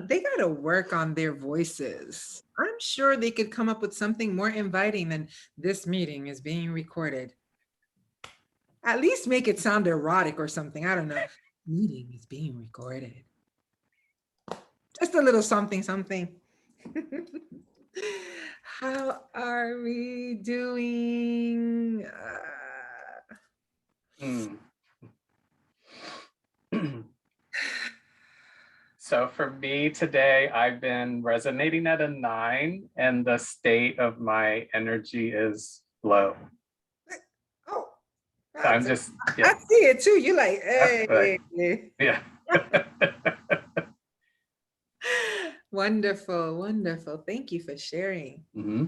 They gotta work on their voices. I'm sure they could come up with something more inviting than this meeting is being recorded. At least make it sound erotic or something. I don't know. Meeting is being recorded. Just a little something, something. How are we doing? So for me today, I've been resonating at a 9 and the state of my energy is low. Oh, So I'm just, yeah. I see it too. You're like, hey. Yeah. Wonderful, wonderful. Thank you for sharing. Mm-hmm.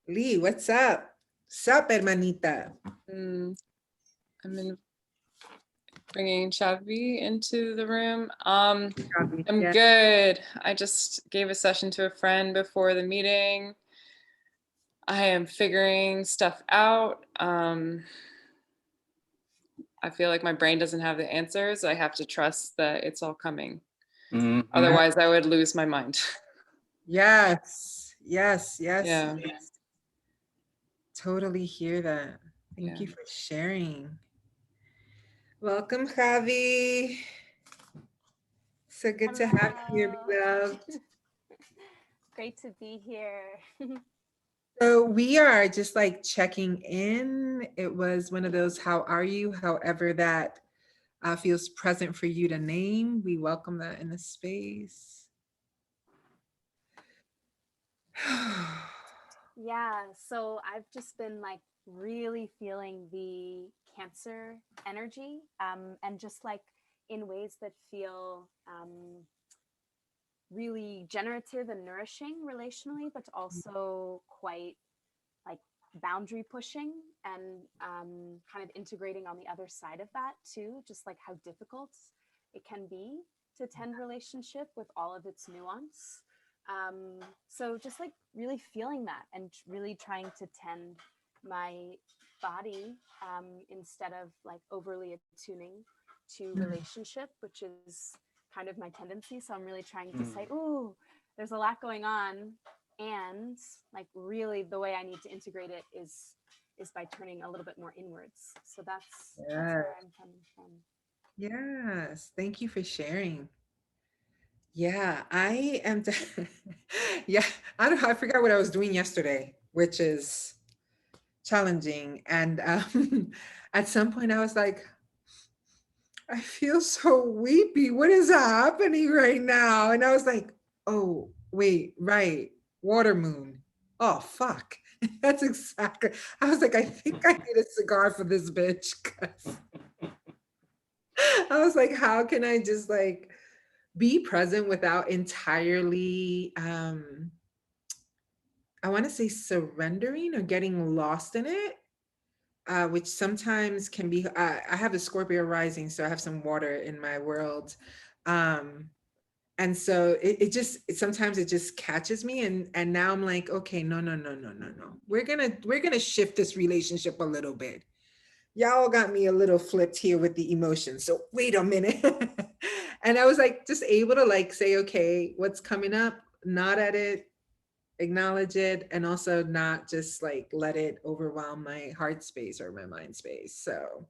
Lee, what's up? Sup, hermanita? I'm bringing Chavi into the room. I'm good. I just gave a session to a friend before the meeting. I am figuring stuff out. I feel like my brain doesn't have the answers. I have to trust that it's all coming. Mm-hmm. Otherwise, I would lose my mind. Yes, yes, yes, yeah. yes. Totally hear that. Thank you for sharing. Welcome, Javi. So good to have you, beloved. Great to be here. So we are just like checking in. It was one of those, how are you? However that feels present for you to name. We welcome that in the space. Yeah, so I've just been like really feeling the Cancer energy and just like in ways that feel really generative and nourishing relationally, but also quite like boundary pushing and kind of integrating on the other side of that too, just like how difficult it can be to tend relationship with all of its nuance. So just like really feeling that and really trying to tend my body instead of like overly attuning to relationship, which is kind of my tendency. So I'm really trying to say, ooh, there's a lot going on. And like really the way I need to integrate it is by turning a little bit more inwards. So that's where I'm coming from. Yes, thank you for sharing. Yeah, I am. Yeah, I don't know. I forgot what I was doing yesterday, which is challenging. And at some point, I was like, I feel so weepy. What is happening right now? And I was like, oh, wait, right. Water moon. Oh, fuck. That's exactly. I was like, I think I need a cigar for this bitch. 'Cause I was like, how can I just like be present without entirely I want to say surrendering or getting lost in it, which sometimes can be I have a Scorpio rising, so I have some water in my world, and so sometimes it just catches me, and now I'm like, okay, no, we're gonna shift this relationship a little bit. Y'all got me a little flipped here with the emotions, so wait a minute. And I was like just able to like say, okay, what's coming up, nod at it, acknowledge it, and also not just like let it overwhelm my heart space or my mind space. So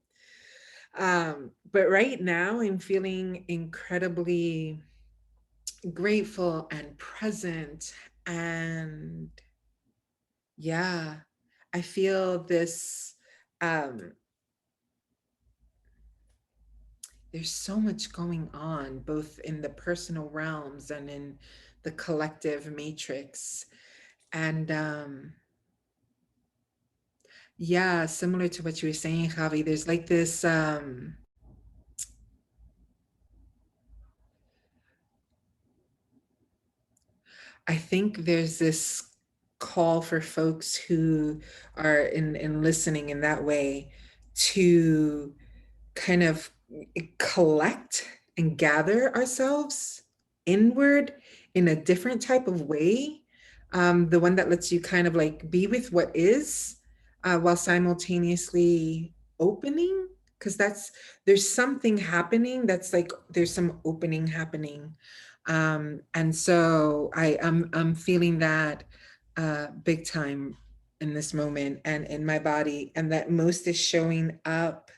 but right now I'm feeling incredibly grateful and present, and yeah, I feel this there's so much going on both in the personal realms and in the collective matrix. And yeah, similar to what you were saying, Javi, there's like this I think there's this call for folks who are in listening in that way to kind of collect and gather ourselves inward in a different type of way, the one that lets you kind of like be with what is, while simultaneously opening because there's something happening that's like there's some opening happening. And so I'm feeling that big time in this moment and in my body, and that most is showing up.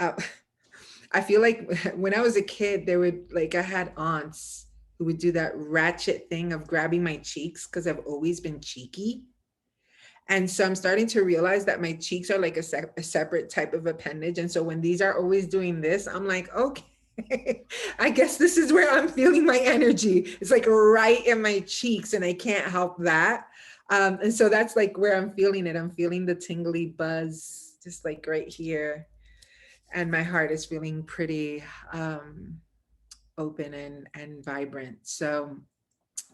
I feel like when I was a kid, I had aunts who would do that ratchet thing of grabbing my cheeks because I've always been cheeky. And so I'm starting to realize that my cheeks are like a separate type of appendage. And so when these are always doing this, I'm like, okay, I guess this is where I'm feeling my energy. It's like right in my cheeks, and I can't help that. And so that's like where I'm feeling it. I'm feeling the tingly buzz just like right here. And my heart is feeling pretty open and vibrant. So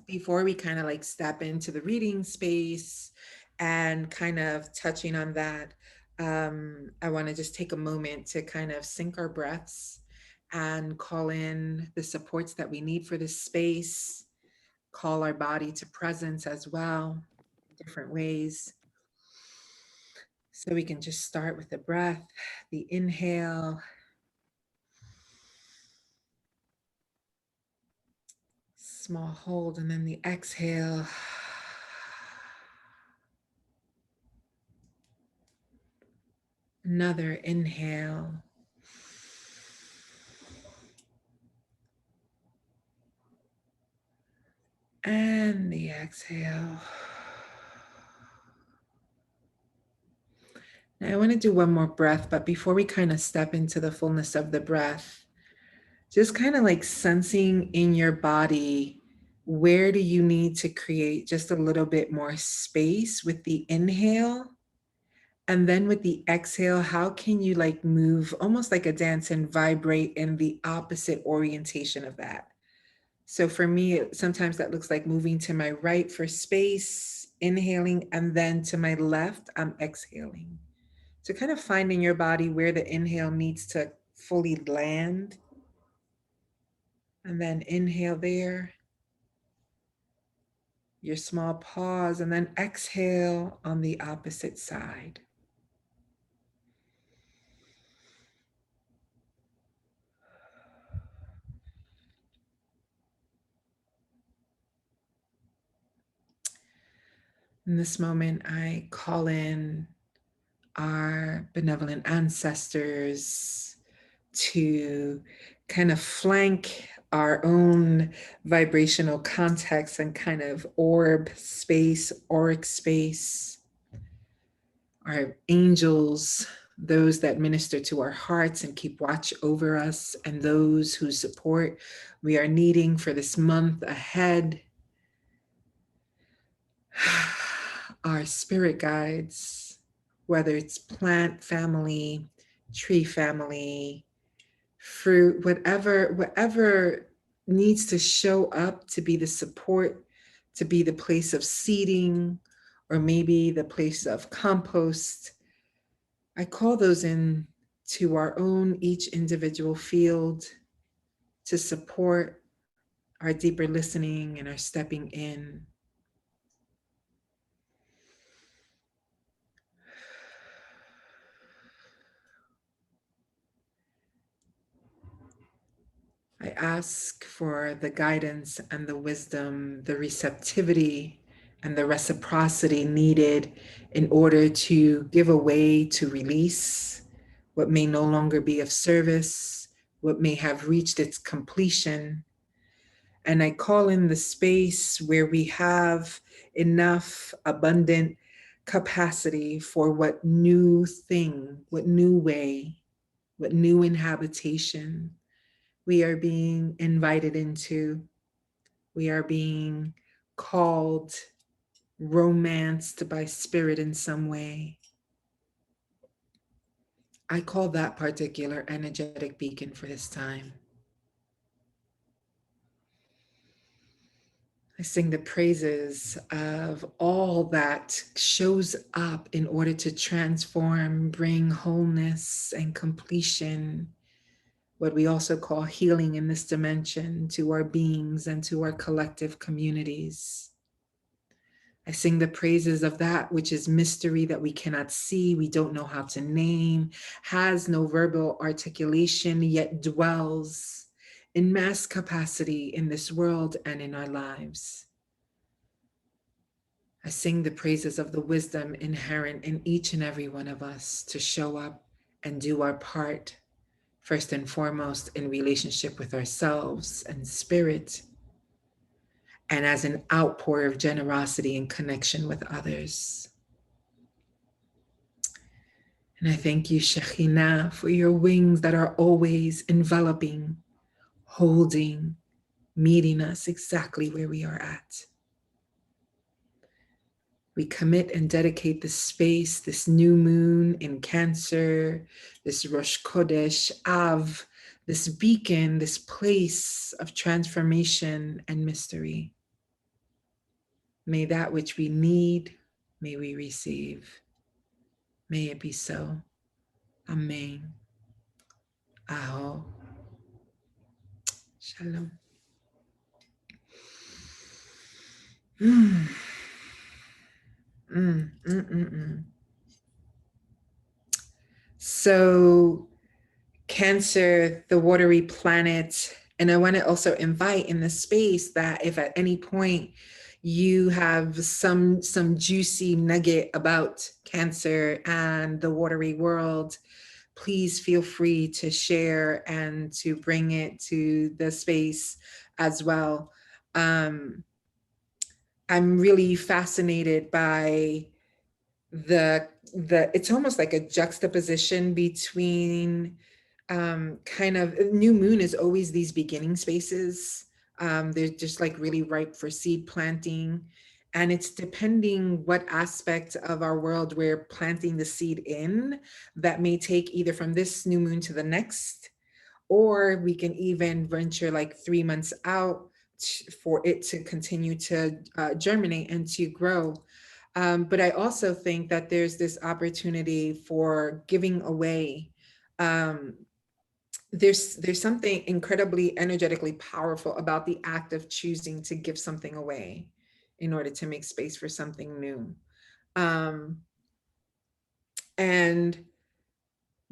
before we kind of like step into the reading space and kind of touching on that, I want to just take a moment to kind of sync our breaths and call in the supports that we need for this space, call our body to presence as well, different ways. So we can just start with the breath, the inhale, small hold, and then the exhale. Another inhale. And the exhale. Now I want to do one more breath, but before we kind of step into the fullness of the breath, just kind of like sensing in your body, where do you need to create just a little bit more space with the inhale? And then with the exhale, how can you like move almost like a dance and vibrate in the opposite orientation of that? So for me, sometimes that looks like moving to my right for space, inhaling, and then to my left, I'm exhaling. So kind of finding your body where the inhale needs to fully land. And then inhale there, your small pause, and then exhale on the opposite side. In this moment, I call in our benevolent ancestors to kind of flank our own vibrational context and kind of orb space, auric space, our angels, those that minister to our hearts and keep watch over us, and those whose support we are needing for this month ahead. Our spirit guides, whether it's plant family, tree family, fruit, whatever needs to show up to be the support, to be the place of seeding, or maybe the place of compost. I call those in to our own each individual field to support our deeper listening and our stepping in. I ask for the guidance and the wisdom, the receptivity and the reciprocity needed in order to give away, to release what may no longer be of service, what may have reached its completion. And I call in the space where we have enough abundant capacity for what new thing, what new way, what new inhabitation we are being invited into. We are being called, romanced by spirit in some way. I call that particular energetic beacon for this time. I sing the praises of all that shows up in order to transform, bring wholeness and completion, what we also call healing in this dimension, to our beings and to our collective communities. I sing the praises of that which is mystery that we cannot see, we don't know how to name, has no verbal articulation, yet dwells in mass capacity in this world and in our lives. I sing the praises of the wisdom inherent in each and every one of us to show up and do our part, first and foremost in relationship with ourselves and spirit, and as an outpour of generosity and connection with others. And I thank you, Shekhinah, for your wings that are always enveloping, holding, meeting us exactly where we are at. We commit and dedicate this space, this new moon in Cancer, this Rosh Chodesh-Av, this beacon, this place of transformation and mystery. May that which we need, may we receive. May it be so. Amen. Aho. Shalom. Mm. Mm, mm, mm, mm. So, Cancer, the watery planet, and I want to also invite in the space that if at any point you have some juicy nugget about Cancer and the watery world, please feel free to share and to bring it to the space as well. I'm really fascinated by the it's almost like a juxtaposition between kind of new moon is always these beginning spaces. They're just like really ripe for seed planting, and it's depending what aspect of our world we're planting the seed in that may take either from this new moon to the next, or we can even venture like 3 months out for it to continue to germinate and to grow. But I also think that there's this opportunity for giving away. There's something incredibly energetically powerful about the act of choosing to give something away in order to make space for something new. And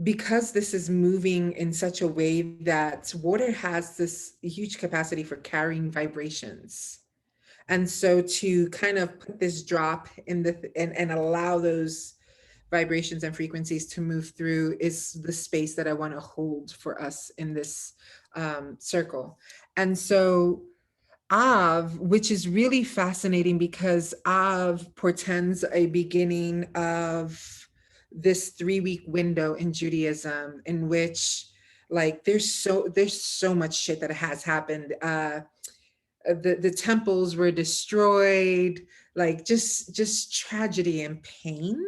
because this is moving in such a way that water has this huge capacity for carrying vibrations. And so to kind of put this drop in and allow those vibrations and frequencies to move through is the space that I want to hold for us in this circle. And so Av, which is really fascinating because Av portends a beginning of this 3-week window in Judaism in which like there's so much shit that has happened. The temples were destroyed, like just tragedy and pain.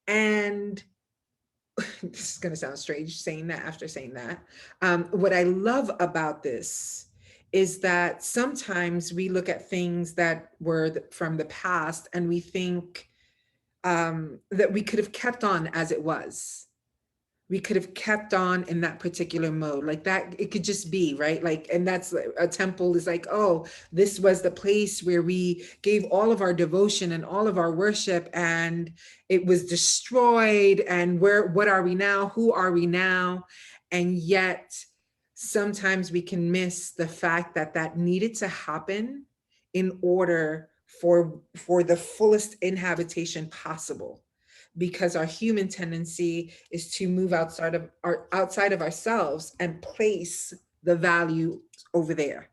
And this is going to sound strange saying that after saying that. What I love about this is that sometimes we look at things that were from the past and we think that we could have kept on as it was. We could have kept on in that particular mode, like that it could just be right, like, and that's a temple is like, oh, this was the place where we gave all of our devotion and all of our worship and it was destroyed, and what are we now, who are we now? And yet sometimes we can miss the fact that that needed to happen in order for the fullest inhabitation possible, because our human tendency is to move outside of ourselves and place the value over there.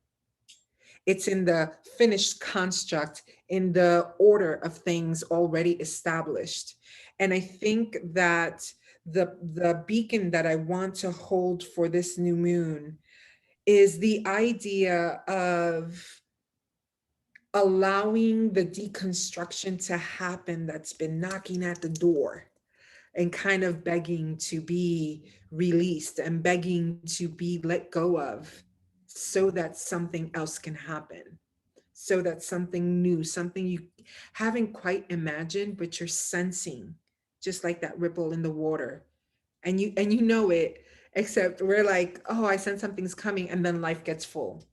It's in the finished construct, in the order of things already established. And I think that the beacon that I want to hold for this new moon is the idea of allowing the deconstruction to happen that's been knocking at the door and kind of begging to be released and begging to be let go of so that something else can happen, so that something new, something you haven't quite imagined, but you're sensing, just like that ripple in the water. And you know it, except we're like, oh, I sense something's coming, and then life gets full.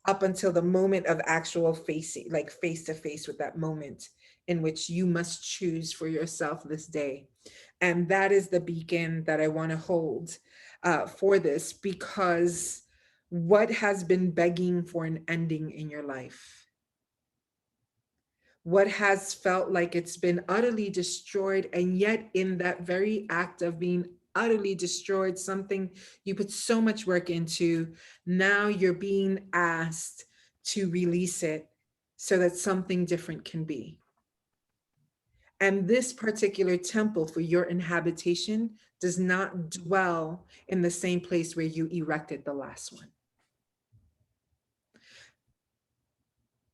up until the moment of actual facing, like face to face with that moment in which you must choose for yourself this day. And that is the beacon that I want to hold for this, because what has been begging for an ending in your life? What has felt like it's been utterly destroyed, and yet in that very act of being utterly destroyed, something you put so much work into, now you're being asked to release it so that something different can be. And this particular temple for your inhabitation does not dwell in the same place where you erected the last one.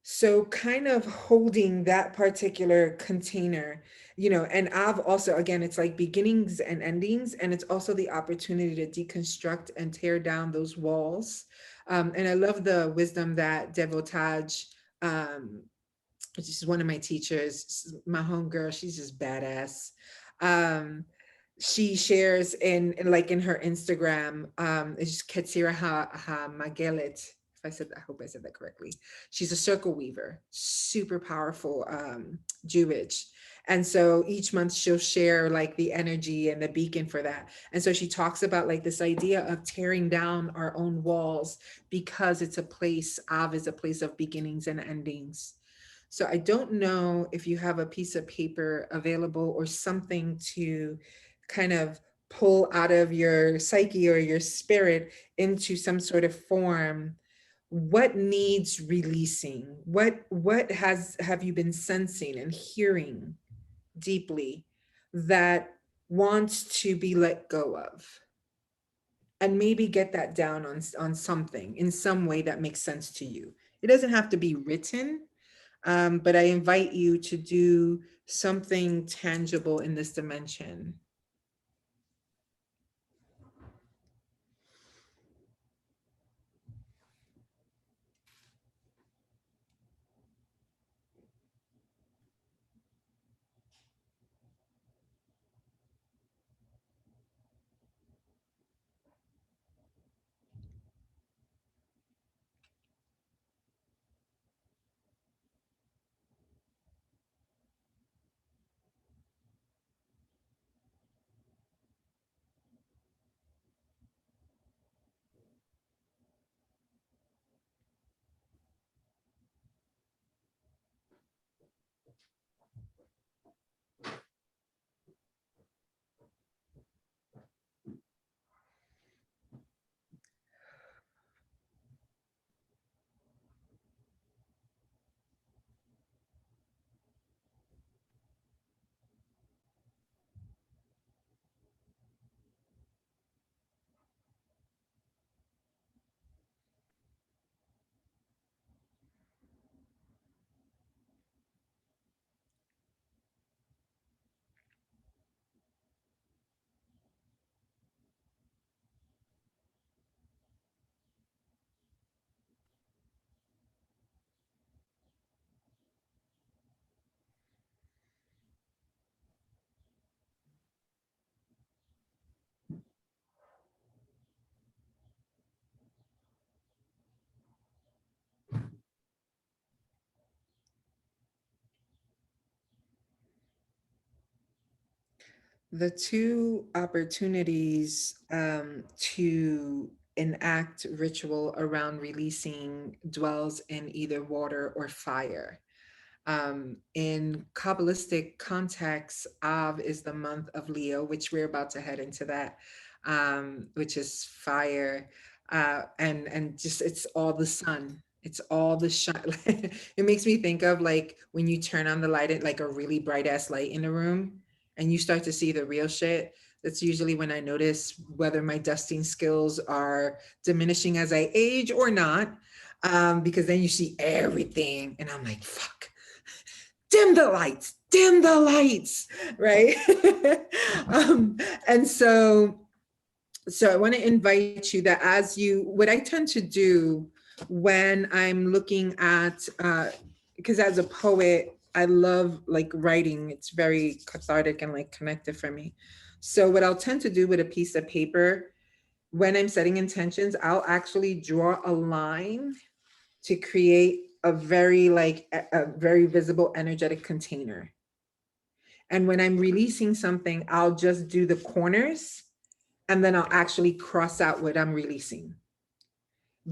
So kind of holding that particular container, and I've also, again, it's like beginnings and endings, and it's also the opportunity to deconstruct and tear down those walls. And I love the wisdom that Devotaj, which is one of my teachers, my homegirl, she's just badass. She shares in her Instagram, it's Ketsira Ha Magelit. I hope I said that correctly. She's a circle weaver, super powerful Jewish. And so each month she'll share like the energy and the beacon for that. And so she talks about like this idea of tearing down our own walls, because it's a place, Av is a place of beginnings and endings. So I don't know if you have a piece of paper available or something to kind of pull out of your psyche or your spirit into some sort of form. What needs releasing? What have you been sensing and hearing deeply that wants to be let go of? And maybe get that down on something in some way that makes sense to you. It doesn't have to be written, but I invite you to do something tangible in this dimension. The two opportunities to enact ritual around releasing dwells in either water or fire. In Kabbalistic context, Av is the month of Leo, which we're about to head into that, which is fire, and just it's all the sun. It's all the shine. It makes me think of like when you turn on the light at like a really bright ass light in the room, and you start to see the real shit. That's usually when I notice whether my dusting skills are diminishing as I age or not, because then you see everything, and I'm like, fuck, dim the lights, right? And so I want to invite you that as you, what I tend to do when I'm looking at, because as a poet, I love like writing. It's very cathartic and like connective for me. So what I'll tend to do with a piece of paper when I'm setting intentions, I'll actually draw a line to create a very a very visible energetic container. And when I'm releasing something, I'll just do the corners and then I'll actually cross out what I'm releasing,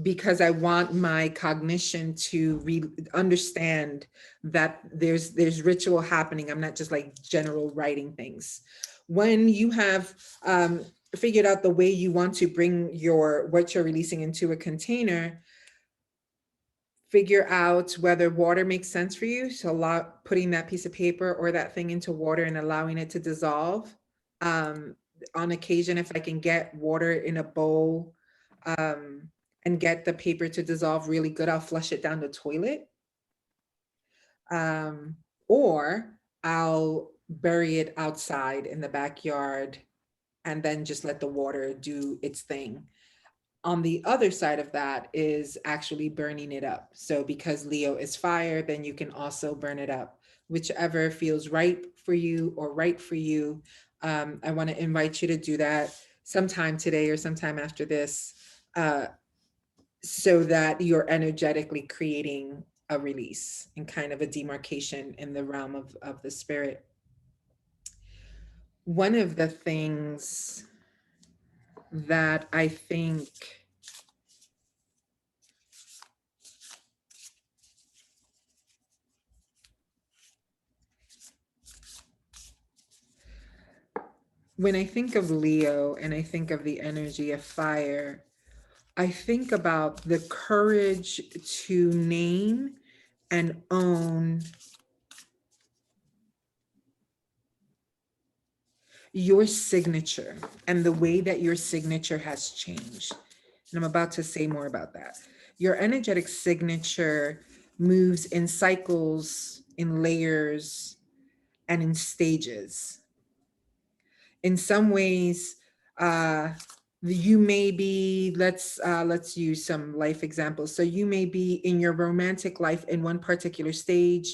because I want my cognition to understand that there's ritual happening. I'm not just like general writing things. When you have figured out the way you want to bring what you're releasing into a container, figure out whether water makes sense for you. So putting that piece of paper or that thing into water and allowing it to dissolve. On occasion, if I can get water in a bowl, and get the paper to dissolve really good, I'll flush it down the toilet. Or I'll bury it outside in the backyard and then just let the water do its thing. On the other side of that is actually burning it up. So because Leo is fire, then you can also burn it up, whichever feels right for you or right for you. I want to invite you to do that sometime today or sometime after this, so that you're energetically creating a release and kind of a demarcation in the realm of the spirit. One of the things that I think when I think of Leo and I think of the energy of fire, I think about the courage to name and own your signature and the way that your signature has changed. And I'm about to say more about that. Your energetic signature moves in cycles, in layers, and in stages. In some ways, you may be, let's use some life examples. So you may be in your romantic life in one particular stage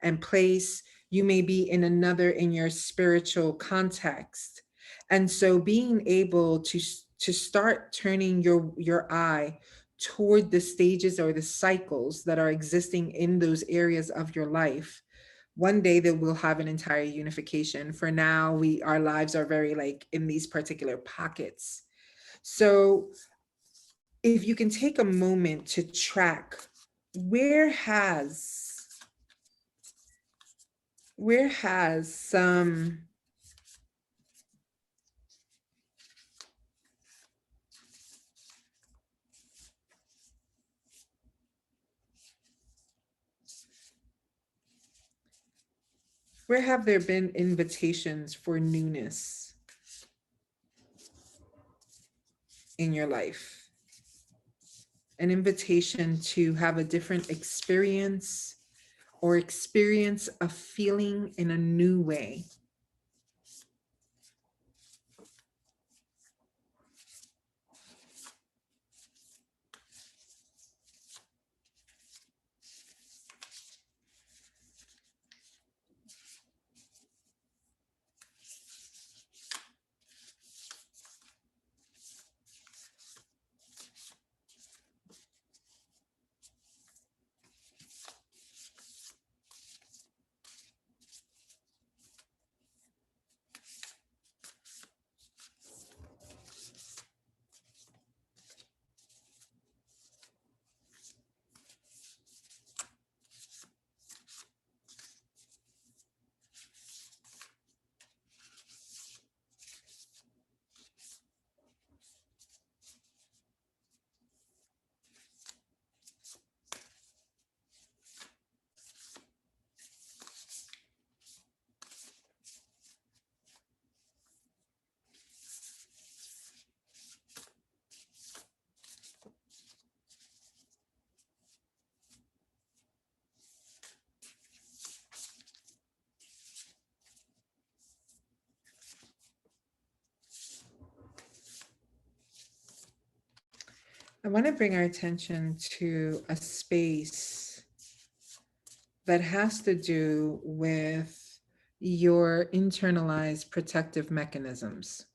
and place. You may be in another in your spiritual context. And so being able to start turning your eye toward the stages or the cycles that are existing in those areas of your life, one day that we'll have an entire unification. For now, our lives are very like in these particular pockets. So if you can take a moment to track, where has some where have there been invitations for newness in your life? An invitation to have a different experience or experience a feeling in a new way. I want to bring our attention to a space that has to do with your internalized protective mechanisms.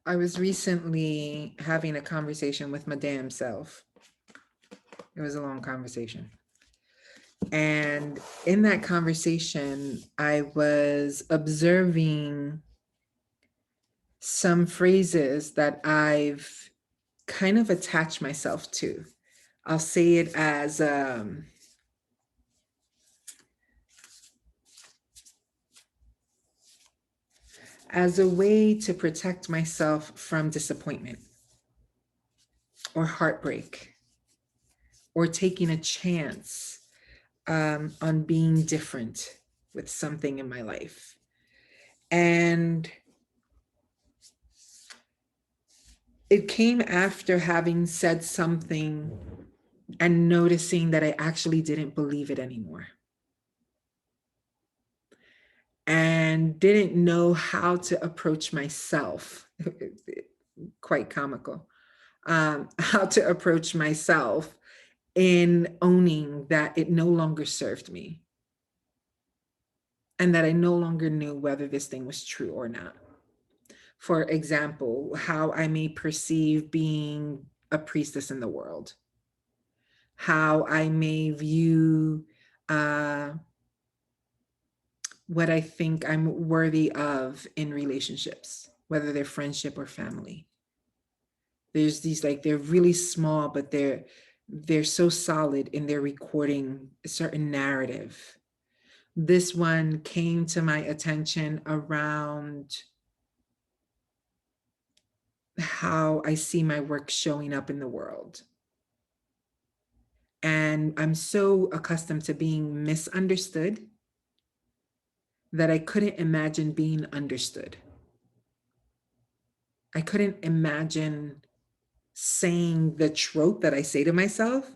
I was recently having a conversation with my damn self. It was a long conversation. And in that conversation, I was observing some phrases that I've kind of attached myself to. I'll say it as a way to protect myself from disappointment or heartbreak or taking a chance on being different with something in my life. And it came after having said something and noticing that I actually didn't believe it anymore. And didn't know how to approach myself. Quite comical. How to approach myself in owning that it no longer served me. And that I no longer knew whether this thing was true or not. For example, how I may perceive being a priestess in the world, how I may view what I think I'm worthy of in relationships, whether they're friendship or family. There's these, like, they're really small, but they're so solid in their recording a certain narrative. This one came to my attention around how I see my work showing up in the world. And I'm so accustomed to being misunderstood that I couldn't imagine being understood. I couldn't imagine saying the trope that I say to myself,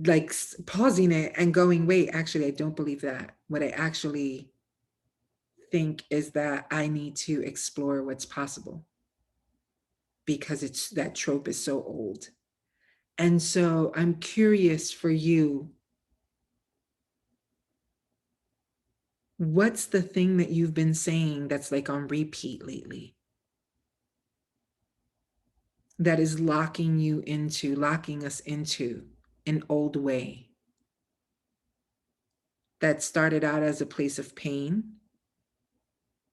like pausing it and going, wait, actually, I don't believe that. What I actually think is that I need to explore what's possible because it's that trope is so old. And so I'm curious for you, what's the thing that you've been saying that's like on repeat lately? That is locking us into an old way that started out as a place of pain,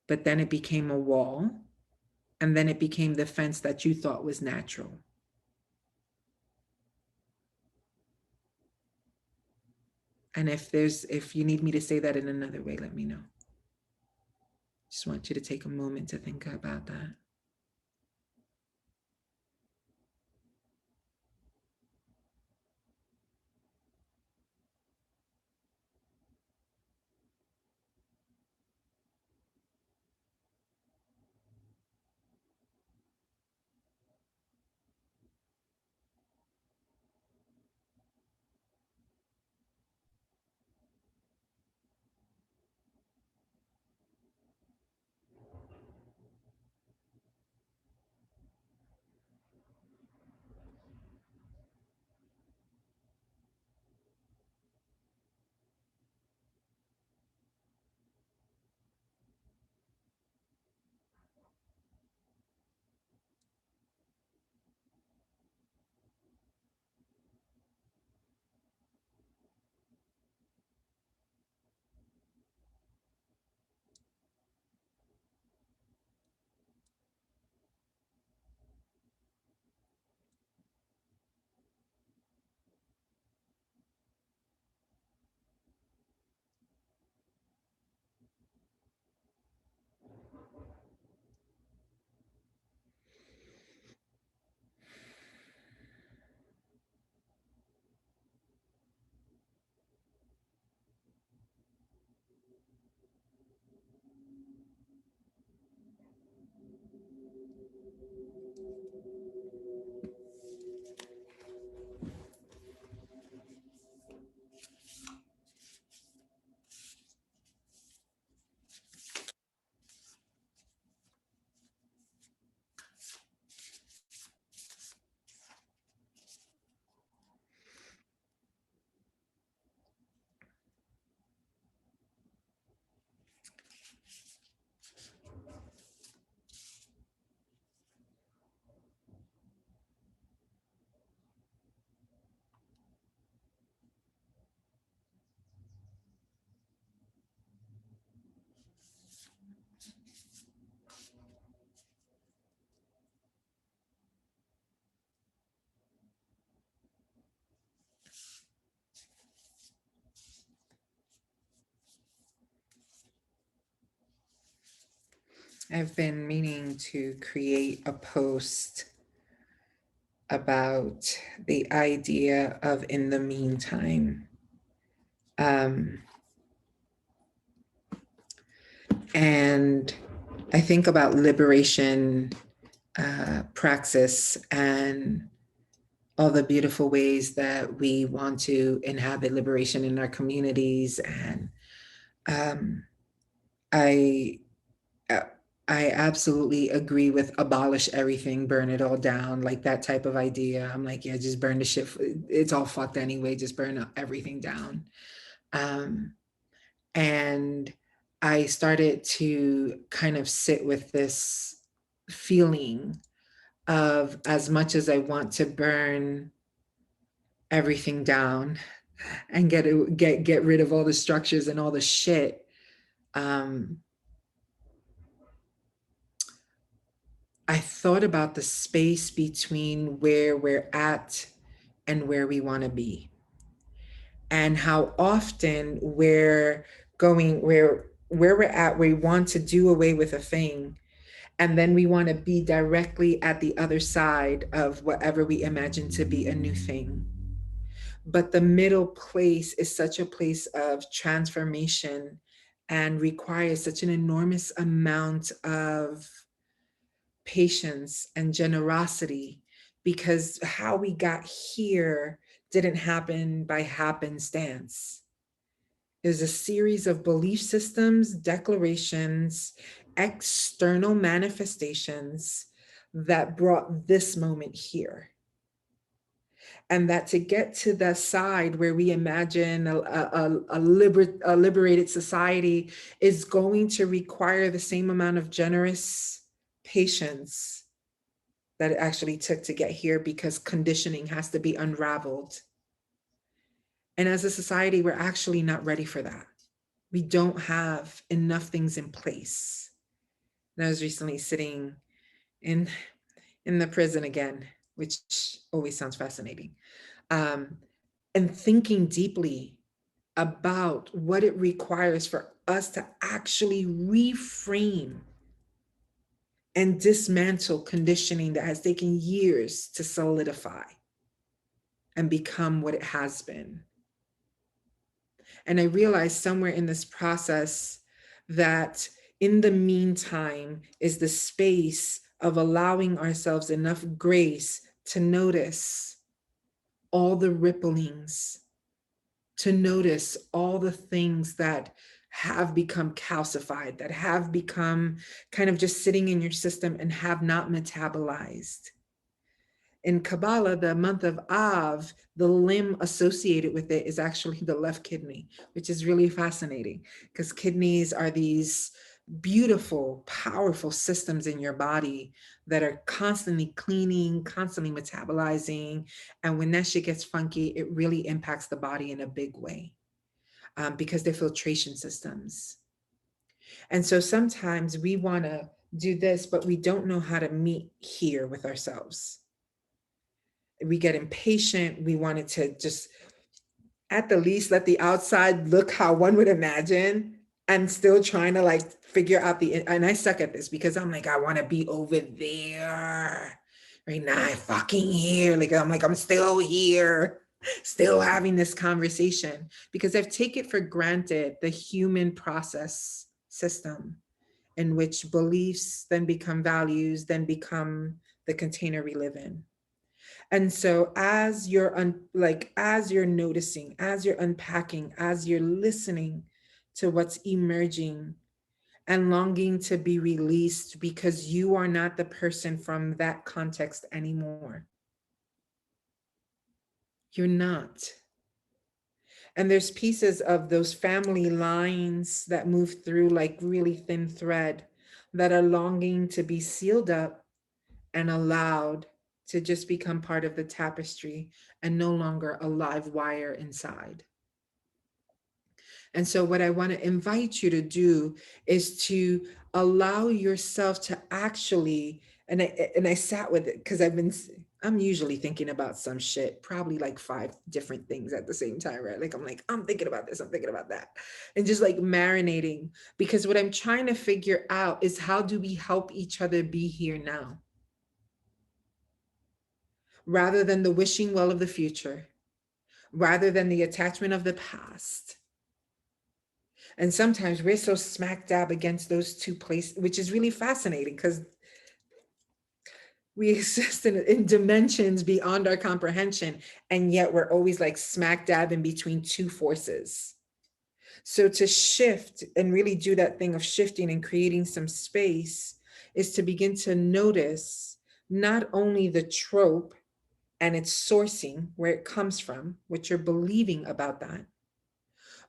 but then it became a wall, and then it became the fence that you thought was natural. And if you need me to say that in another way, let me know. Just want you to take a moment to think about that. I've been meaning to create a post about the idea of in the meantime. And I think about liberation praxis and all the beautiful ways that we want to inhabit liberation in our communities. And I uh, I absolutely agree with abolish everything, burn it all down, like that type of idea. I'm like, yeah, just burn the shit. It's all fucked anyway. Just burn everything down. And I started to kind of sit with this feeling of, as much as I want to burn everything down and get rid of all the structures and all the shit, I thought about the space between where we're at and where we want to be, and how often we're going where we're at, we want to do away with a thing, and then we want to be directly at the other side of whatever we imagine to be a new thing. But the middle place is such a place of transformation and requires such an enormous amount of patience and generosity, because how we got here didn't happen by happenstance. It was a series of belief systems, declarations, external manifestations that brought this moment here. And that to get to the side where we imagine a liberated society is going to require the same amount of generous patience that it actually took to get here, because conditioning has to be unraveled. And as a society, we're actually not ready for that. We don't have enough things in place. And I was recently sitting in the prison again, which always sounds fascinating, and thinking deeply about what it requires for us to actually reframe and dismantle conditioning that has taken years to solidify and become what it has been. And I realized somewhere in this process that in the meantime is the space of allowing ourselves enough grace to notice all the ripplings, to notice all the things that have become calcified, that have become kind of just sitting in your system and have not metabolized. In Kabbalah, the month of Av, the limb associated with it is actually the left kidney, which is really fascinating, because kidneys are these beautiful, powerful systems in your body that are constantly cleaning, constantly metabolizing. And when that shit gets funky, it really impacts the body in a big way, because they're filtration systems. And so sometimes we want to do this, but we don't know how to meet here with ourselves. We get impatient. We wanted to just, at the least, let the outside look how one would imagine, and still trying to like figure out and I suck at this because I'm like, I want to be over there right now. I'm fucking here. Like, I'm like, I'm still here, still having this conversation, because I've taken for granted the human process system in which beliefs then become values, then become the container we live in. And so as you're as you're noticing, as you're unpacking, as you're listening to what's emerging and longing to be released, because you are not the person from that context anymore. You're not. And there's pieces of those family lines that move through like really thin thread that are longing to be sealed up and allowed to just become part of the tapestry and no longer a live wire inside. And so what I want to invite you to do is to allow yourself to actually, and I sat with it because I'm usually thinking about some shit, probably like 5 different things at the same time, right? Like I'm thinking about this, I'm thinking about that. And just like marinating. Because what I'm trying to figure out is, how do we help each other be here now? Rather than the wishing well of the future, rather than the attachment of the past. And sometimes we're so smack dab against those two places, which is really fascinating, because we exist in dimensions beyond our comprehension, and yet we're always like smack dab in between two forces. So to shift and really do that thing of shifting and creating some space is to begin to notice not only the trope and its sourcing, where it comes from, what you're believing about that,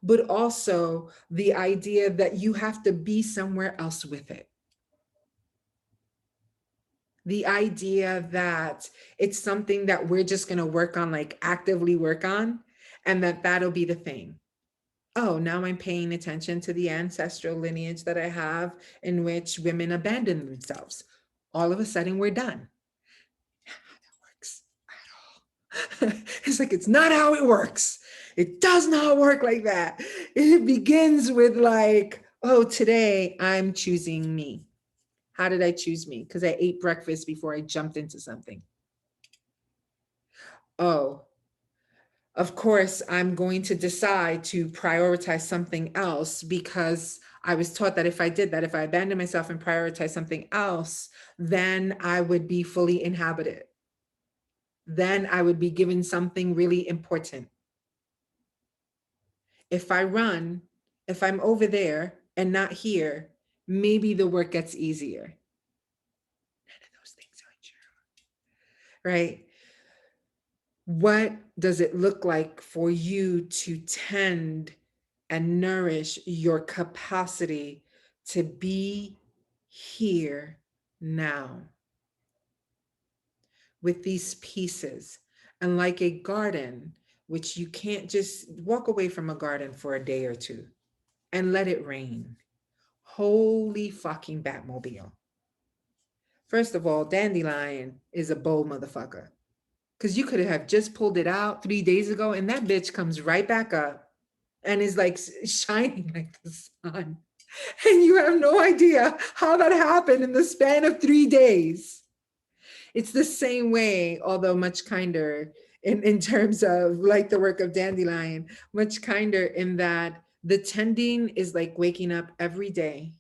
but also the idea that you have to be somewhere else with it. The idea that it's something that we're just going to work on, like actively work on, and that that'll be the thing. Oh, now I'm paying attention to the ancestral lineage that I have, in which women abandon themselves. All of a sudden, we're done. How that works at all. It's like, it's not how it works. It does not work like that. It begins with like, oh, today I'm choosing me. How did I choose me? Because I ate breakfast before I jumped into something. Oh, of course, I'm going to decide to prioritize something else, because I was taught that if I did that, if I abandoned myself and prioritized something else, then I would be fully inhabited. Then I would be given something really important. If I run, if I'm over there and not here, maybe the work gets easier. None of those things are true, right? What does it look like for you to tend and nourish your capacity to be here now with these pieces? And like a garden, which you can't just walk away from a garden for a day or two and let it rain. Holy fucking Batmobile. First of all, Dandelion is a bold motherfucker. Because you could have just pulled it out 3 days ago, and that bitch comes right back up and is like shining like the sun. And you have no idea how that happened in the span of 3 days. It's the same way, although much kinder in terms of like the work of Dandelion, much kinder in that the tending is like waking up every day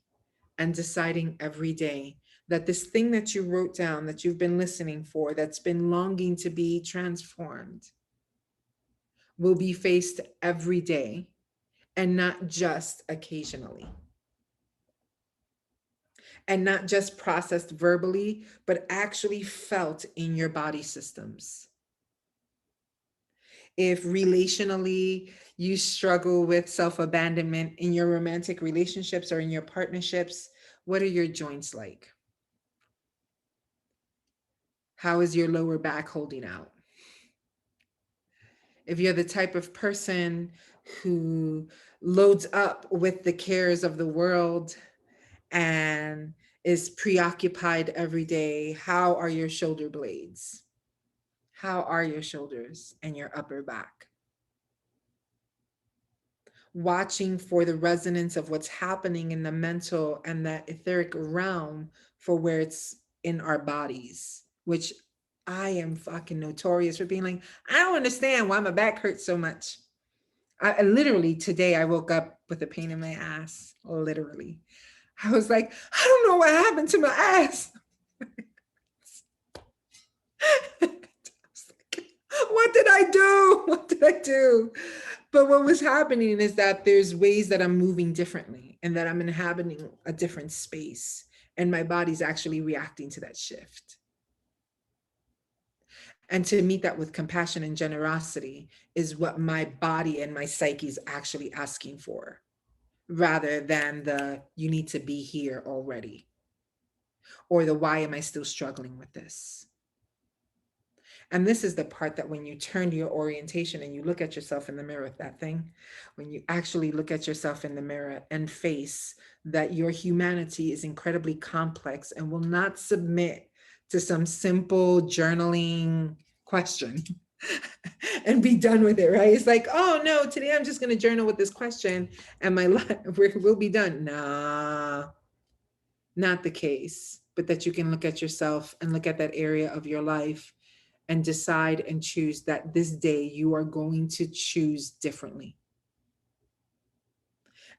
and deciding every day that this thing that you wrote down, that you've been listening for, that's been longing to be transformed, will be faced every day and not just occasionally. And not just processed verbally, but actually felt in your body systems. If relationally you struggle with self-abandonment in your romantic relationships or in your partnerships, what are your joints like? How is your lower back holding out? If you're the type of person who loads up with the cares of the world and is preoccupied every day, how are your shoulder blades? How are your shoulders and your upper back? Watching for the resonance of what's happening in the mental and the etheric realm for where it's in our bodies, which I am fucking notorious for being like, I don't understand why my back hurts so much. I literally today I woke up with a pain in my ass, literally. I was like, I don't know what happened to my ass. What did I do? What did I do? But what was happening is that there's ways that I'm moving differently and that I'm inhabiting a different space, and my body's actually reacting to that shift. And to meet that with compassion and generosity is what my body and my psyche is actually asking for, rather than the you need to be here already, or the why am I still struggling with this. And this is the part that when you turn to your orientation and you look at yourself in the mirror with that thing, when you actually look at yourself in the mirror and face that your humanity is incredibly complex and will not submit to some simple journaling question and be done with it, right? It's like, oh no, today I'm just going to journal with this question and my life will be done. Nah, not the case, but that you can look at yourself and look at that area of your life and decide and choose that this day you are going to choose differently.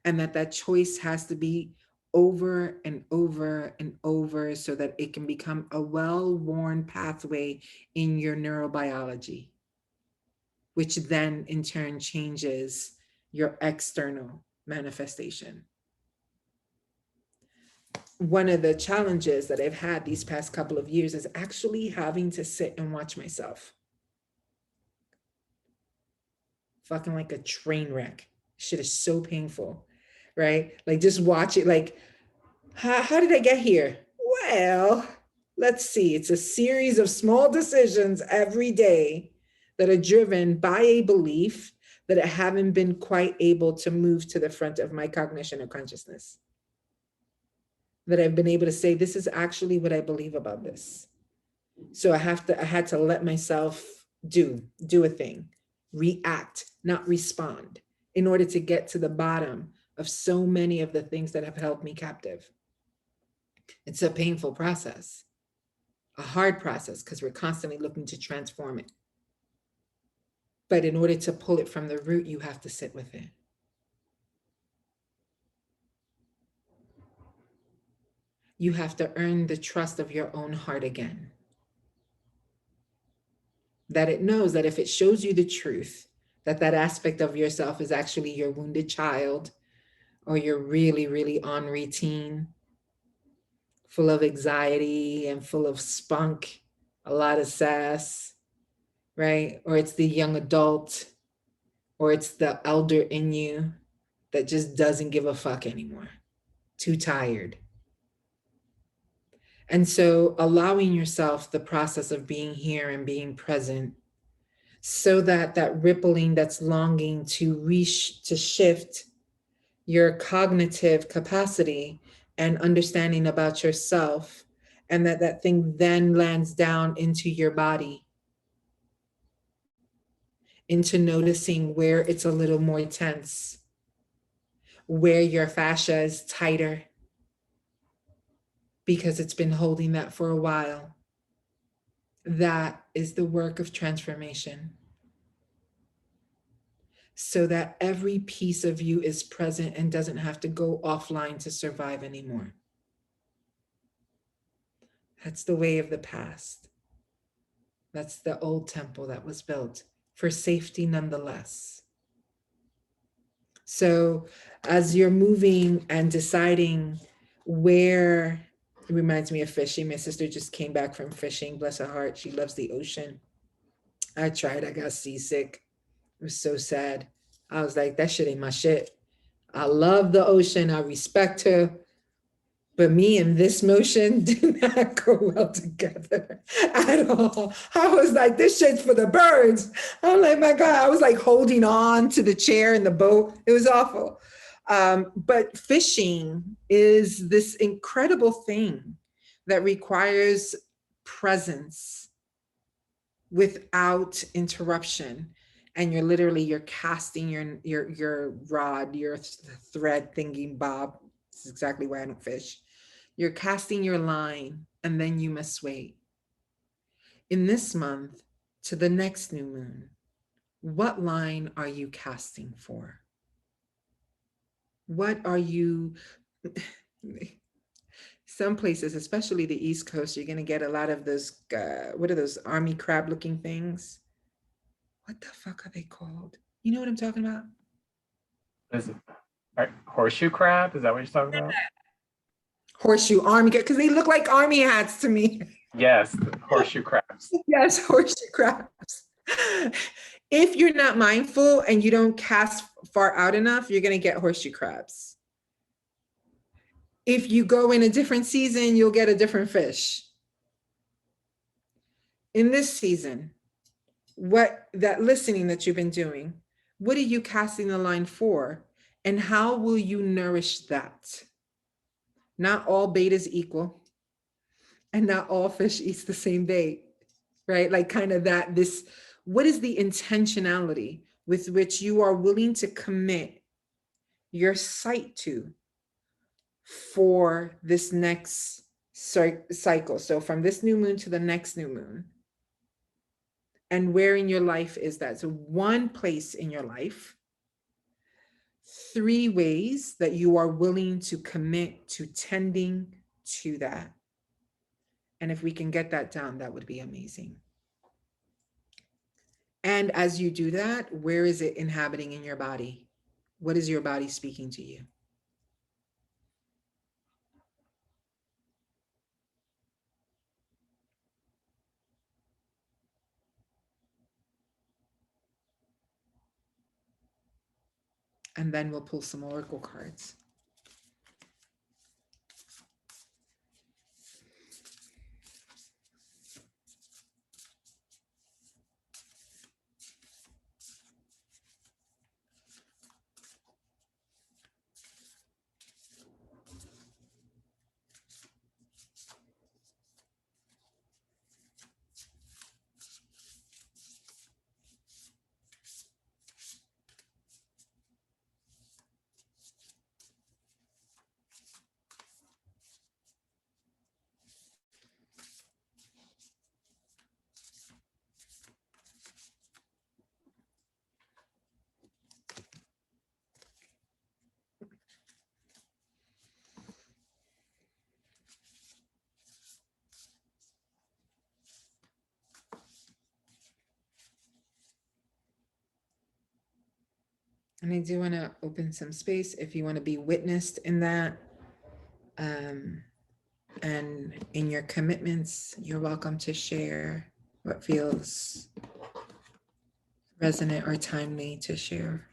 And that choice has to be over and over and over so that it can become a well-worn pathway in your neurobiology, which then in turn changes your external manifestation. One of the challenges that I've had these past couple of years is actually having to sit and watch myself. Fucking like a train wreck. Shit is so painful, right? Like just watch it like, how did I get here? Well, let's see. It's a series of small decisions every day that are driven by a belief that I haven't been quite able to move to the front of my cognition or consciousness. That I've been able to say, this is actually what I believe about this. So I had to let myself do a thing, react, not respond, in order to get to the bottom of so many of the things that have held me captive. It's a painful process, a hard process, because we're constantly looking to transform it. But in order to pull it from the root, you have to sit with it. You have to earn the trust of your own heart again. That it knows that if it shows you the truth, that aspect of yourself is actually your wounded child, or you're really, really ornery teen, full of anxiety and full of spunk, a lot of sass, right? Or it's the young adult, or it's the elder in you that just doesn't give a fuck anymore, too tired. And so allowing yourself the process of being here and being present, so that rippling that's longing to shift your cognitive capacity and understanding about yourself, and that thing then lands down into your body, into noticing where it's a little more tense, where your fascia is tighter, because it's been holding that for a while. That is the work of transformation. So that every piece of you is present and doesn't have to go offline to survive anymore. That's the way of the past. That's the old temple that was built for safety nonetheless. So as you're moving and deciding where, it reminds me of fishing. My sister just came back from fishing, bless her heart. She loves the ocean. I tried, I got seasick. It was so sad. I was like, that shit ain't my shit. I love the ocean, I respect her, but me and this motion do not go well together at all. I was like, this shit's for the birds. I'm like, my God, I was like holding on to the chair in the boat. It was awful. But fishing is this incredible thing that requires presence without interruption. And you're casting your rod, your thread thingy bob. This is exactly why I don't fish. You're casting your line, and then you must wait. In this month to the next new moon, what line are you casting for? What are you, some places, especially the East Coast, you're gonna get a lot of those, what are those army crab looking things? What the fuck are they called? You know what I'm talking about? Is it horseshoe crab? Is that what you're talking about? Horseshoe army, because they look like army hats to me. Yes, horseshoe crabs. Yes, horseshoe crabs. If you're not mindful and you don't cast far out enough, you're going to get horseshoe crabs. If you go in a different season, you'll get a different fish. In this season, what that listening that you've been doing, what are you casting the line for? And how will you nourish that? Not all bait is equal. and not all fish eats the same bait, right? Like kind of that, this, what is the intentionality with which you are willing to commit your sight to for this next cycle? So from this new moon to the next new moon. And where in your life is that? So one place in your life, 3 ways that you are willing to commit to tending to that. And if we can get that down, that would be amazing. And as you do that, where is it inhabiting in your body? What is your body speaking to you? And then we'll pull some oracle cards. And I do want to open some space if you want to be witnessed in that. And in your commitments, you're welcome to share what feels resonant or timely to share.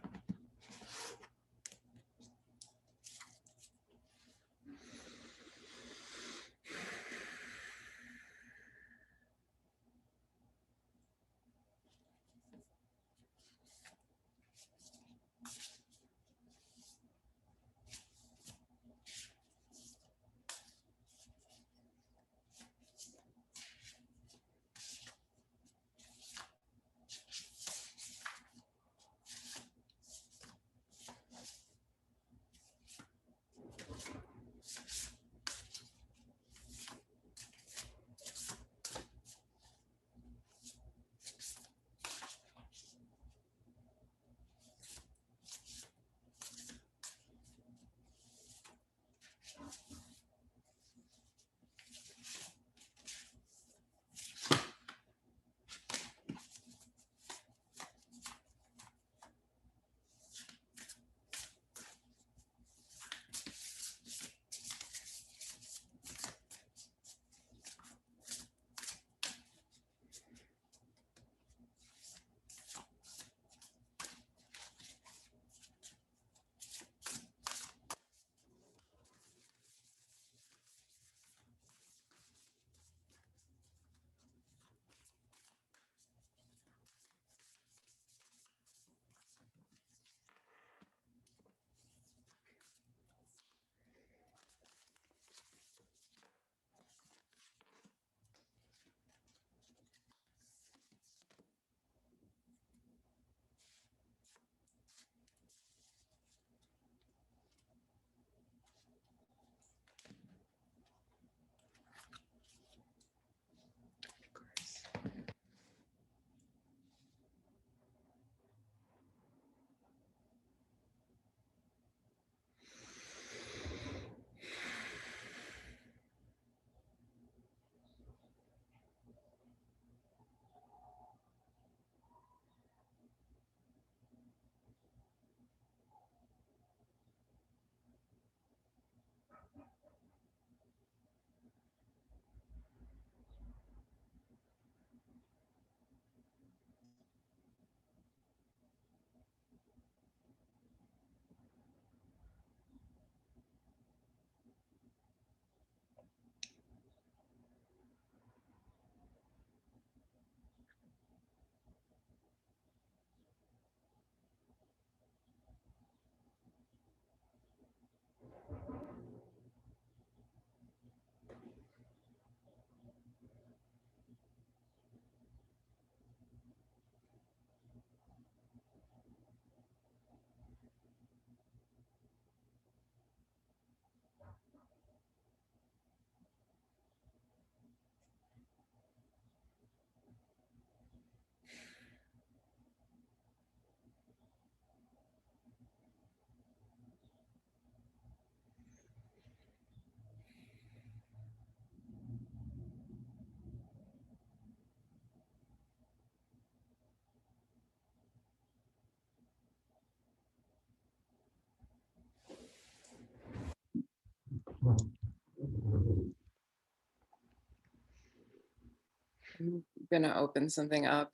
I'm gonna open something up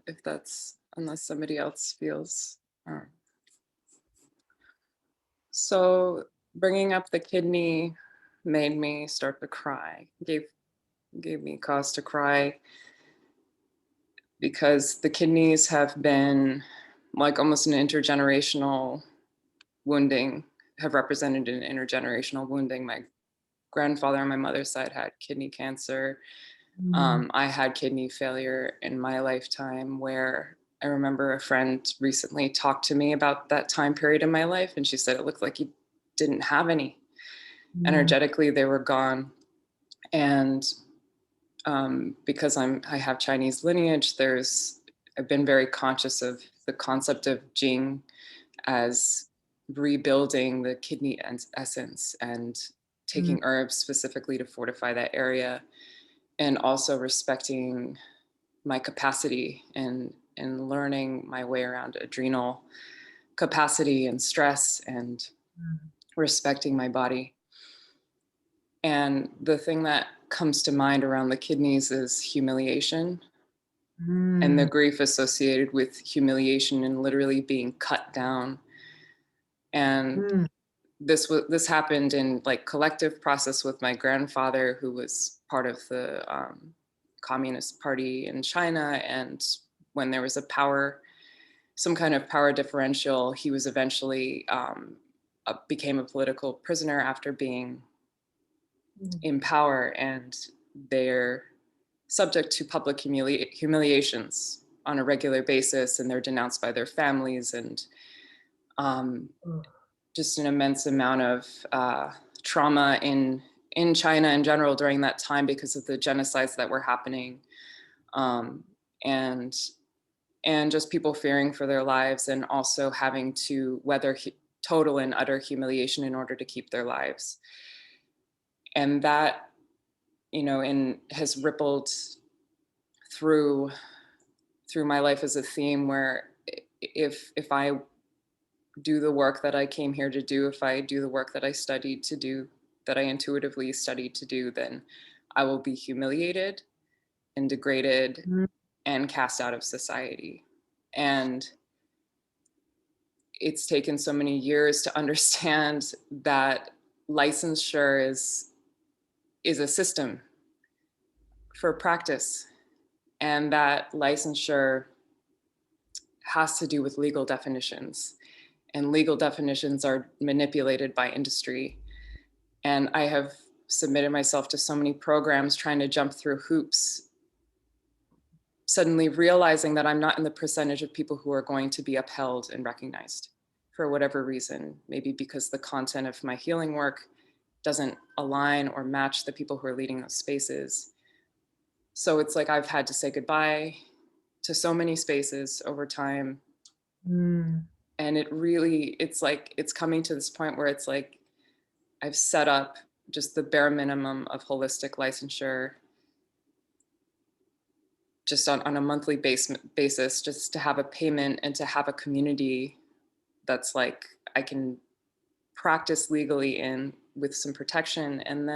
if that's, unless somebody else feels. So bringing up the kidney made me start to cry, gave me cause to cry, because the kidneys have been like almost an intergenerational wounding, have represented an intergenerational wounding. My grandfather on my mother's side had kidney cancer. I had kidney failure in my lifetime, where I remember a friend recently talked to me about that time period in my life, and she said it looked like you didn't have any. Energetically, they were gone. And because I have Chinese lineage, I've been very conscious of the concept of Jing as rebuilding the kidney essence and taking herbs specifically to fortify that area, and also respecting my capacity and learning my way around adrenal capacity and stress, and respecting my body. And the thing that comes to mind around the kidneys is humiliation, and the grief associated with humiliation and literally being cut down. And this happened in like collective process with my grandfather, who was part of the Communist Party in China. And when there was some kind of power differential, he was eventually became a political prisoner after being in power, and they're subject to public humiliations on a regular basis, and they're denounced by their families, and just an immense amount of trauma in China in general during that time because of the genocides that were happening, and just people fearing for their lives, and also having to weather total and utter humiliation in order to keep their lives. And that, has rippled through my life as a theme, where if I do the work that I came here to do, if I do the work that I studied to do, that I intuitively studied to do, then I will be humiliated and degraded and cast out of society. And it's taken so many years to understand that licensure is a system for practice, and that licensure has to do with legal definitions, and legal definitions are manipulated by industry. And I have submitted myself to so many programs trying to jump through hoops, suddenly realizing that I'm not in the percentage of people who are going to be upheld and recognized for whatever reason, maybe because the content of my healing work doesn't align or match the people who are leading those spaces. So it's like I've had to say goodbye to so many spaces over time. And it's like, it's coming to this point where it's like, I've set up just the bare minimum of holistic licensure, just on a monthly basis, just to have a payment and to have a community that's like, I can practice legally in with some protection. And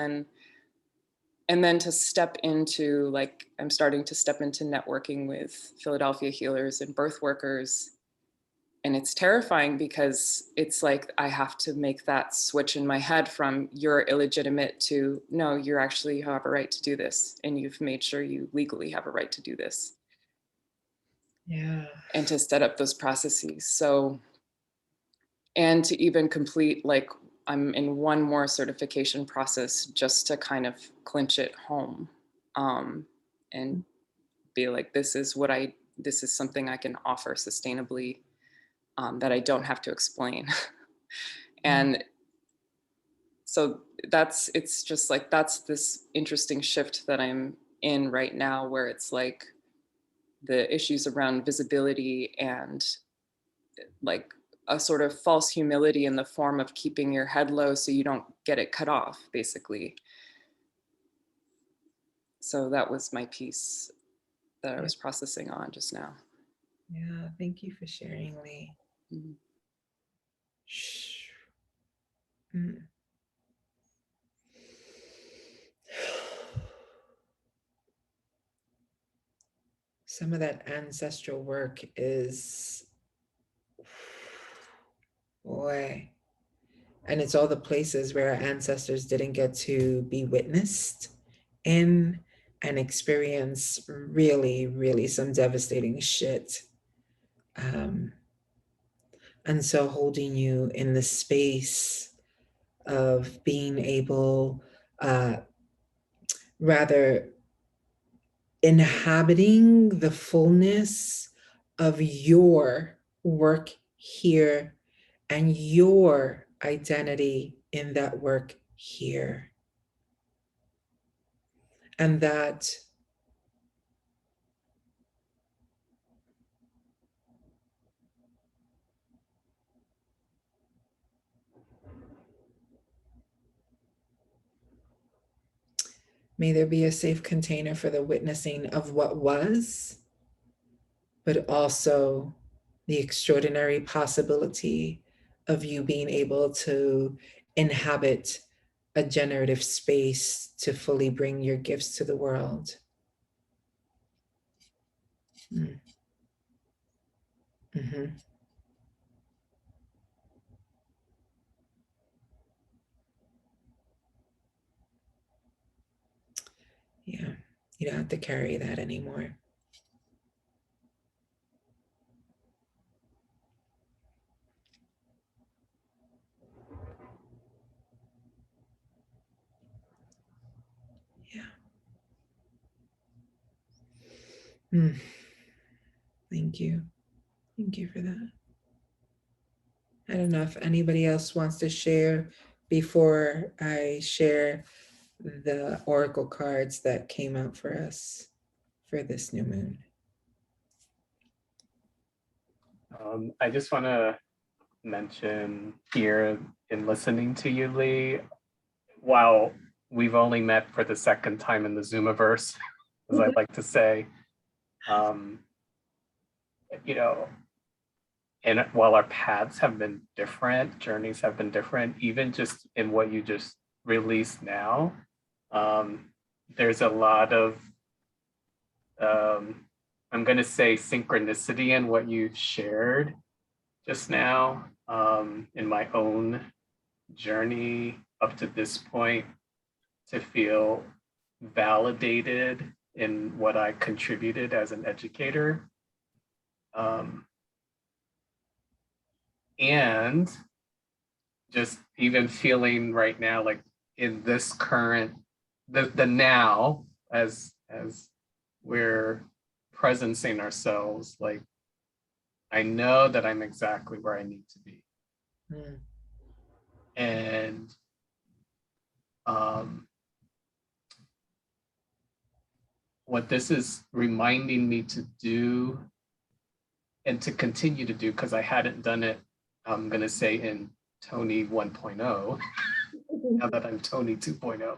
then to step into, like, I'm starting to step into networking with Philadelphia healers and birth workers. And it's terrifying because it's like I have to make that switch in my head from you're illegitimate to no, you have a right to do this, and you've made sure you legally have a right to do this. Yeah. And to set up those processes. So, and to even complete, like, I'm in one more certification process just to kind of clinch it home, and be like, this is something I can offer sustainably, that I don't have to explain. And so it's just like, that's this interesting shift that I'm in right now, where it's like the issues around visibility and like a sort of false humility in the form of keeping your head low so you don't get it cut off, basically. So that was my piece that I was processing on just now. Yeah, thank you for sharing, Lee. some of that ancestral work is, boy, and it's all the places where our ancestors didn't get to be witnessed in and experience really, really some devastating shit. And so holding you in the space of being able, rather inhabiting the fullness of your work here and your identity in that work here. And that may there be a safe container for the witnessing of what was, but also the extraordinary possibility of you being able to inhabit a generative space to fully bring your gifts to the world. Mm-hmm. Yeah, you don't have to carry that anymore. Yeah. Thank you. Thank you for that. I don't know if anybody else wants to share before I share the oracle cards that came out for us for this new moon. I just want to mention here in listening to you, Lee, while we've only met for the second time in the Zoomiverse, as I like to say, you know, and while our paths have been different, journeys have been different, even just in what you just released now, there's a lot of, I'm going to say synchronicity in what you've shared just now, in my own journey up to this point, to feel validated in what I contributed as an educator. And just even feeling right now, like in this current, the now, as we're presencing ourselves, like I know that I'm exactly where I need to be. And what this is reminding me to do and to continue to do, because I hadn't done it, I'm going to say in Tony 1.0, now that I'm Tony 2.0.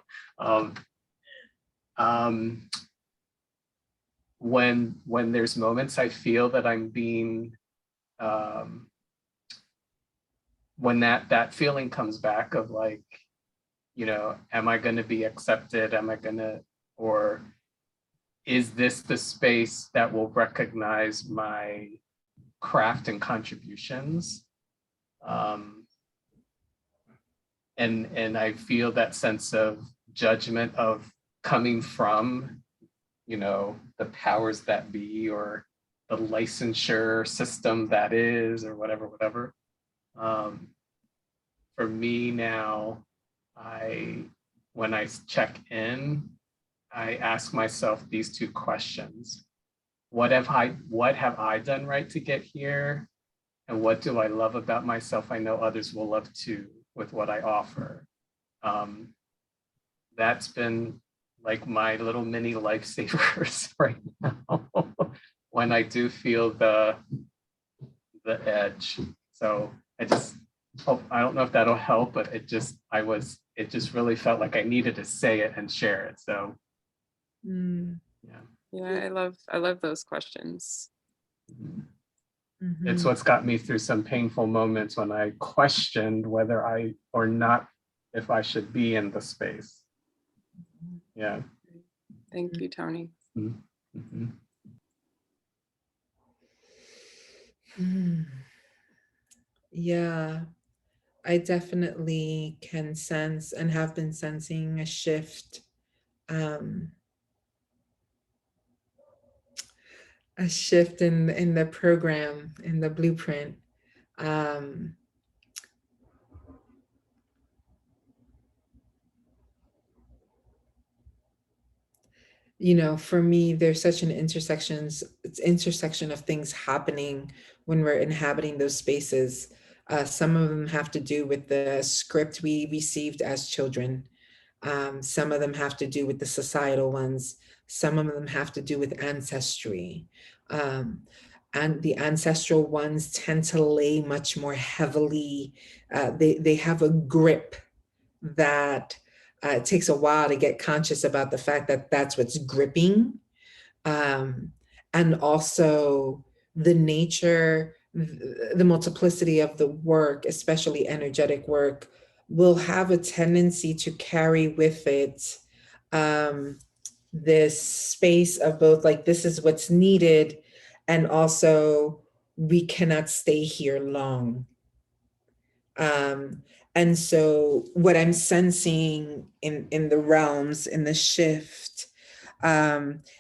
When there's moments I feel that I'm being, when that feeling comes back of like, you know, am I going to be accepted? Am I going to, or is this the space that will recognize my craft and contributions? And I feel that sense of judgment of coming from, you know, the powers that be, or the licensure system that is, or whatever. For me now, when I check in, I ask myself these two questions. What have I done right to get here? And what do I love about myself? I know others will love too with what I offer. That's been like my little mini lifesavers right now when I do feel the edge. So I just hope, I don't know if that'll help, but it just really felt like I needed to say it and share it. So yeah, I love those questions. It's what's got me through some painful moments when I questioned whether I or not, if I should be in the space. Yeah. Thank you, Tony. Yeah, I definitely can sense and have been sensing a shift, um, in the program, in the blueprint. Um, you know, for me, there's such an intersection of things happening when we're inhabiting those spaces. Some of them have to do with the script we received as children. Some of them have to do with the societal ones. Some of them have to do with ancestry. Um, and the ancestral ones tend to lay much more heavily. They have a grip that it takes a while to get conscious about the fact that that's what's gripping. Um, and also the nature, the multiplicity of the work, especially energetic work, will have a tendency to carry with it um, this space of both like, this is what's needed, and also, we cannot stay here long. Um, and so what I'm sensing in the realms, in the shift,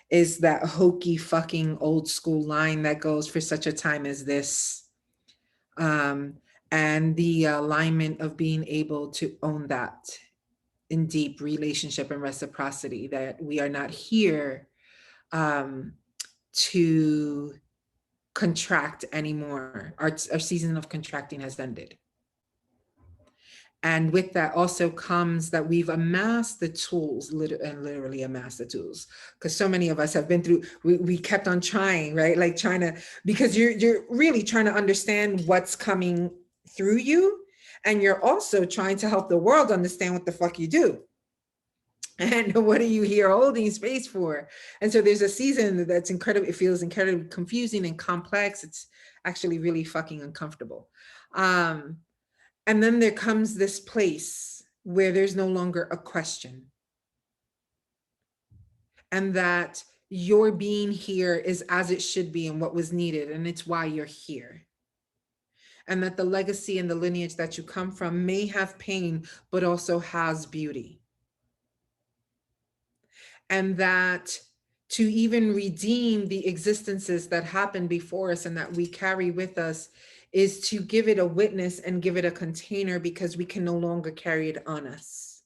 is that hokey fucking old school line that goes, for such a time as this. Um, and the alignment of being able to own that in deep relationship and reciprocity, that we are not here um, to contract anymore. Our season of contracting has ended. And with that also comes that we've amassed the tools, literally amassed the tools, because so many of us have been through, we kept on trying, right? Like trying to, because you're really trying to understand what's coming through you. And you're also trying to help the world understand what the fuck you do. And what are you here holding space for? And so there's a season that's incredible. It feels incredibly confusing and complex. It's actually really fucking uncomfortable. And then there comes this place where there's no longer a question. And that your being here is as it should be and what was needed. And it's why you're here. And that the legacy and the lineage that you come from may have pain, but also has beauty. And that to even redeem the existences that happened before us and that we carry with us is to give it a witness and give it a container, because we can no longer carry it on us.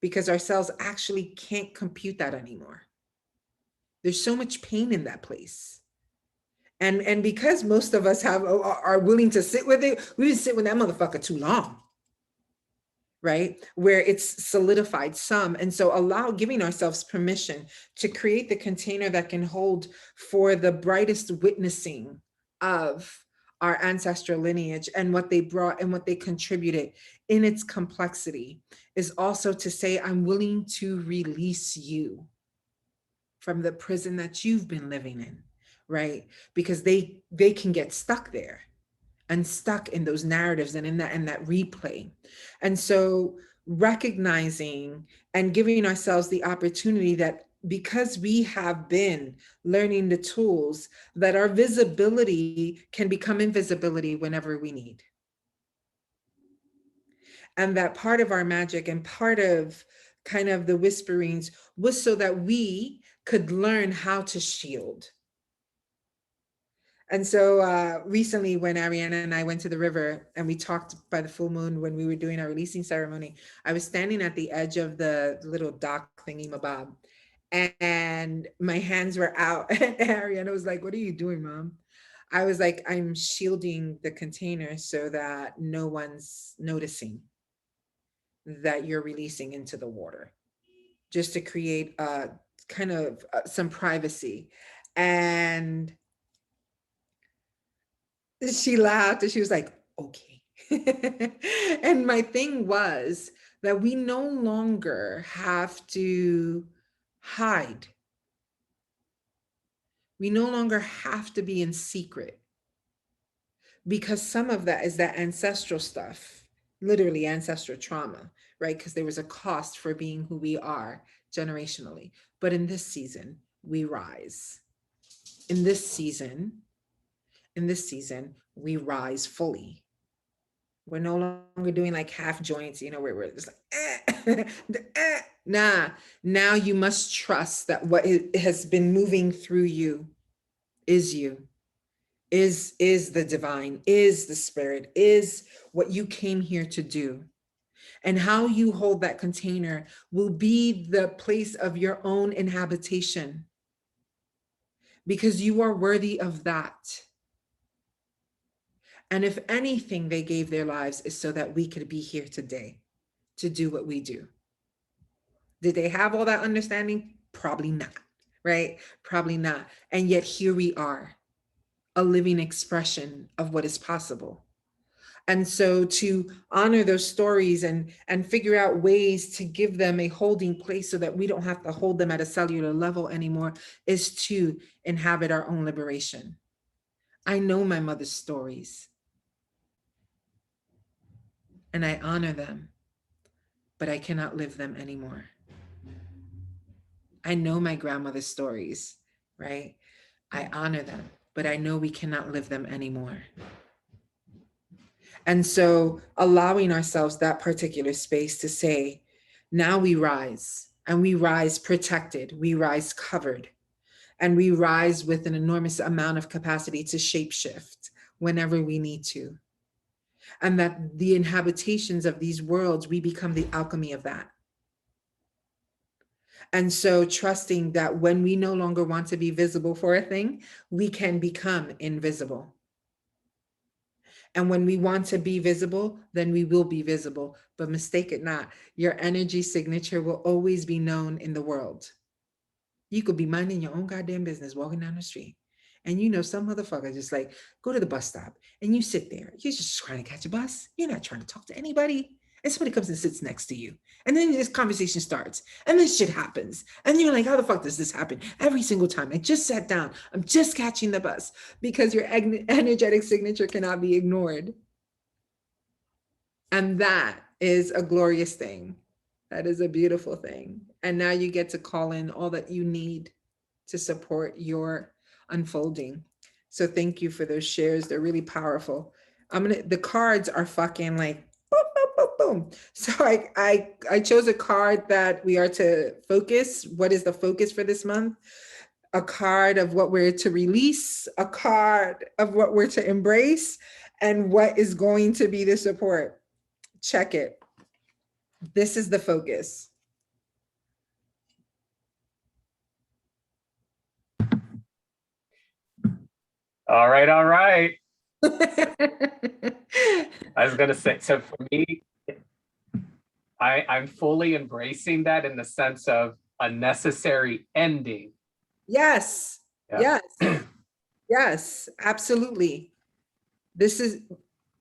Because our cells actually can't compute that anymore. There's so much pain in that place. And because most of us are willing to sit with it, we didn't sit with that motherfucker too long. Right? Where it's solidified some. And so giving ourselves permission to create the container that can hold for the brightest witnessing of our ancestral lineage and what they brought and what they contributed in its complexity, is also to say, I'm willing to release you from the prison that you've been living in, right? Because they can get stuck there and stuck in those narratives and in that replay. And so recognizing and giving ourselves the opportunity that, because we have been learning the tools, that our visibility can become invisibility whenever we need. And that part of our magic and part of kind of the whisperings was so that we could learn how to shield. And so recently, when Ariana and I went to the river and we talked by the full moon when we were doing our releasing ceremony, I was standing at the edge of the little dock thingy mabob, and my hands were out. And Ariana was like, "What are you doing, Mom?" I was like, "I'm shielding the container so that no one's noticing that you're releasing into the water, just to create kind of some privacy." And she laughed and she was like, "Okay." And my thing was that we no longer have to hide. We no longer have to be in secret, because some of that is that ancestral stuff, literally ancestral trauma, right? Because there was a cost for being who we are generationally. But in this season, we rise. In this season, in this season, we rise fully. We're no longer doing like half joints, you know, where we're just like, nah. Now you must trust that what has been moving through you, is the divine, is the spirit, is what you came here to do. And how you hold that container will be the place of your own inhabitation, because you are worthy of that. And if anything, they gave their lives is so that we could be here today to do what we do. Did they have all that understanding? Probably not, right? Probably not. And yet here we are, a living expression of what is possible. And so to honor those stories and figure out ways to give them a holding place so that we don't have to hold them at a cellular level anymore is to inhabit our own liberation. I know my mother's stories and I honor them, but I cannot live them anymore. I know my grandmother's stories, right? I honor them, but I know we cannot live them anymore. And so allowing ourselves that particular space to say, now we rise, and we rise protected, we rise covered, and we rise with an enormous amount of capacity to shapeshift whenever we need to. And that the inhabitations of these worlds, we become the alchemy of that. And so trusting that when we no longer want to be visible for a thing, we can become invisible. And when we want to be visible, then we will be visible. But mistake it not, your energy signature will always be known in the world. You could be minding your own goddamn business, walking down the street. And you know, some motherfucker just like, go to the bus stop and you sit there. You're just trying to catch a bus. You're not trying to talk to anybody. And somebody comes and sits next to you. And then this conversation starts. And then shit happens. And you're like, how the fuck does this happen? Every single time. I just sat down. I'm just catching the bus, because your energetic signature cannot be ignored. And that is a glorious thing. That is a beautiful thing. And now you get to call in all that you need to support your unfolding. So thank you for those shares. They're really powerful. The cards are fucking like boom, boom, boom, boom. So I chose a card that we are to focus. What is the focus for this month? A card of what we're to release, a card of what we're to embrace, and what is going to be the support. Check it. This is the focus. All right, all right. I was gonna say, so for me, I'm fully embracing that in the sense of a necessary ending. Yes, Yeah. yes, yes, absolutely. This is,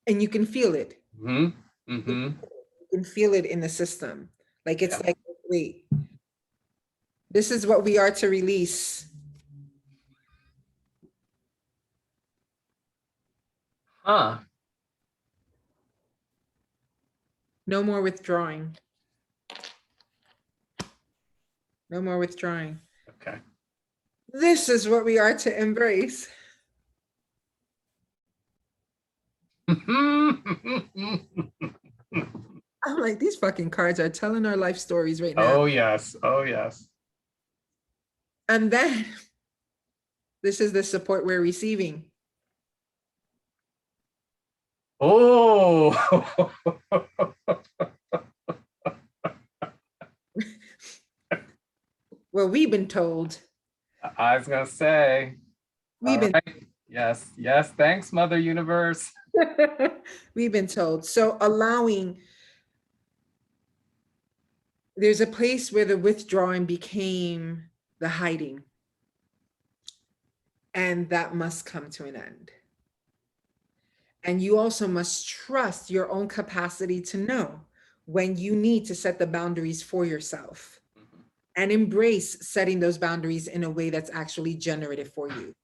and you can feel it. Mm-hmm. Mm-hmm. You can feel it in the system. Like it's Yeah. like, wait, this is what we are to release. Huh. No more withdrawing. No more withdrawing. Okay. This is what we are to embrace. I'm like, these fucking cards are telling our life stories right now. Oh yes. Oh yes. And then this is the support we're receiving. Oh. Well, we've been told. I was gonna say. We've been Right. Yes. Yes. Thanks, Mother Universe. we've been told. So allowing, there's a place where the withdrawing became the hiding. And that must come to an end. And you also must trust your own capacity to know when you need to set the boundaries for yourself, and embrace setting those boundaries in a way that's actually generative for you,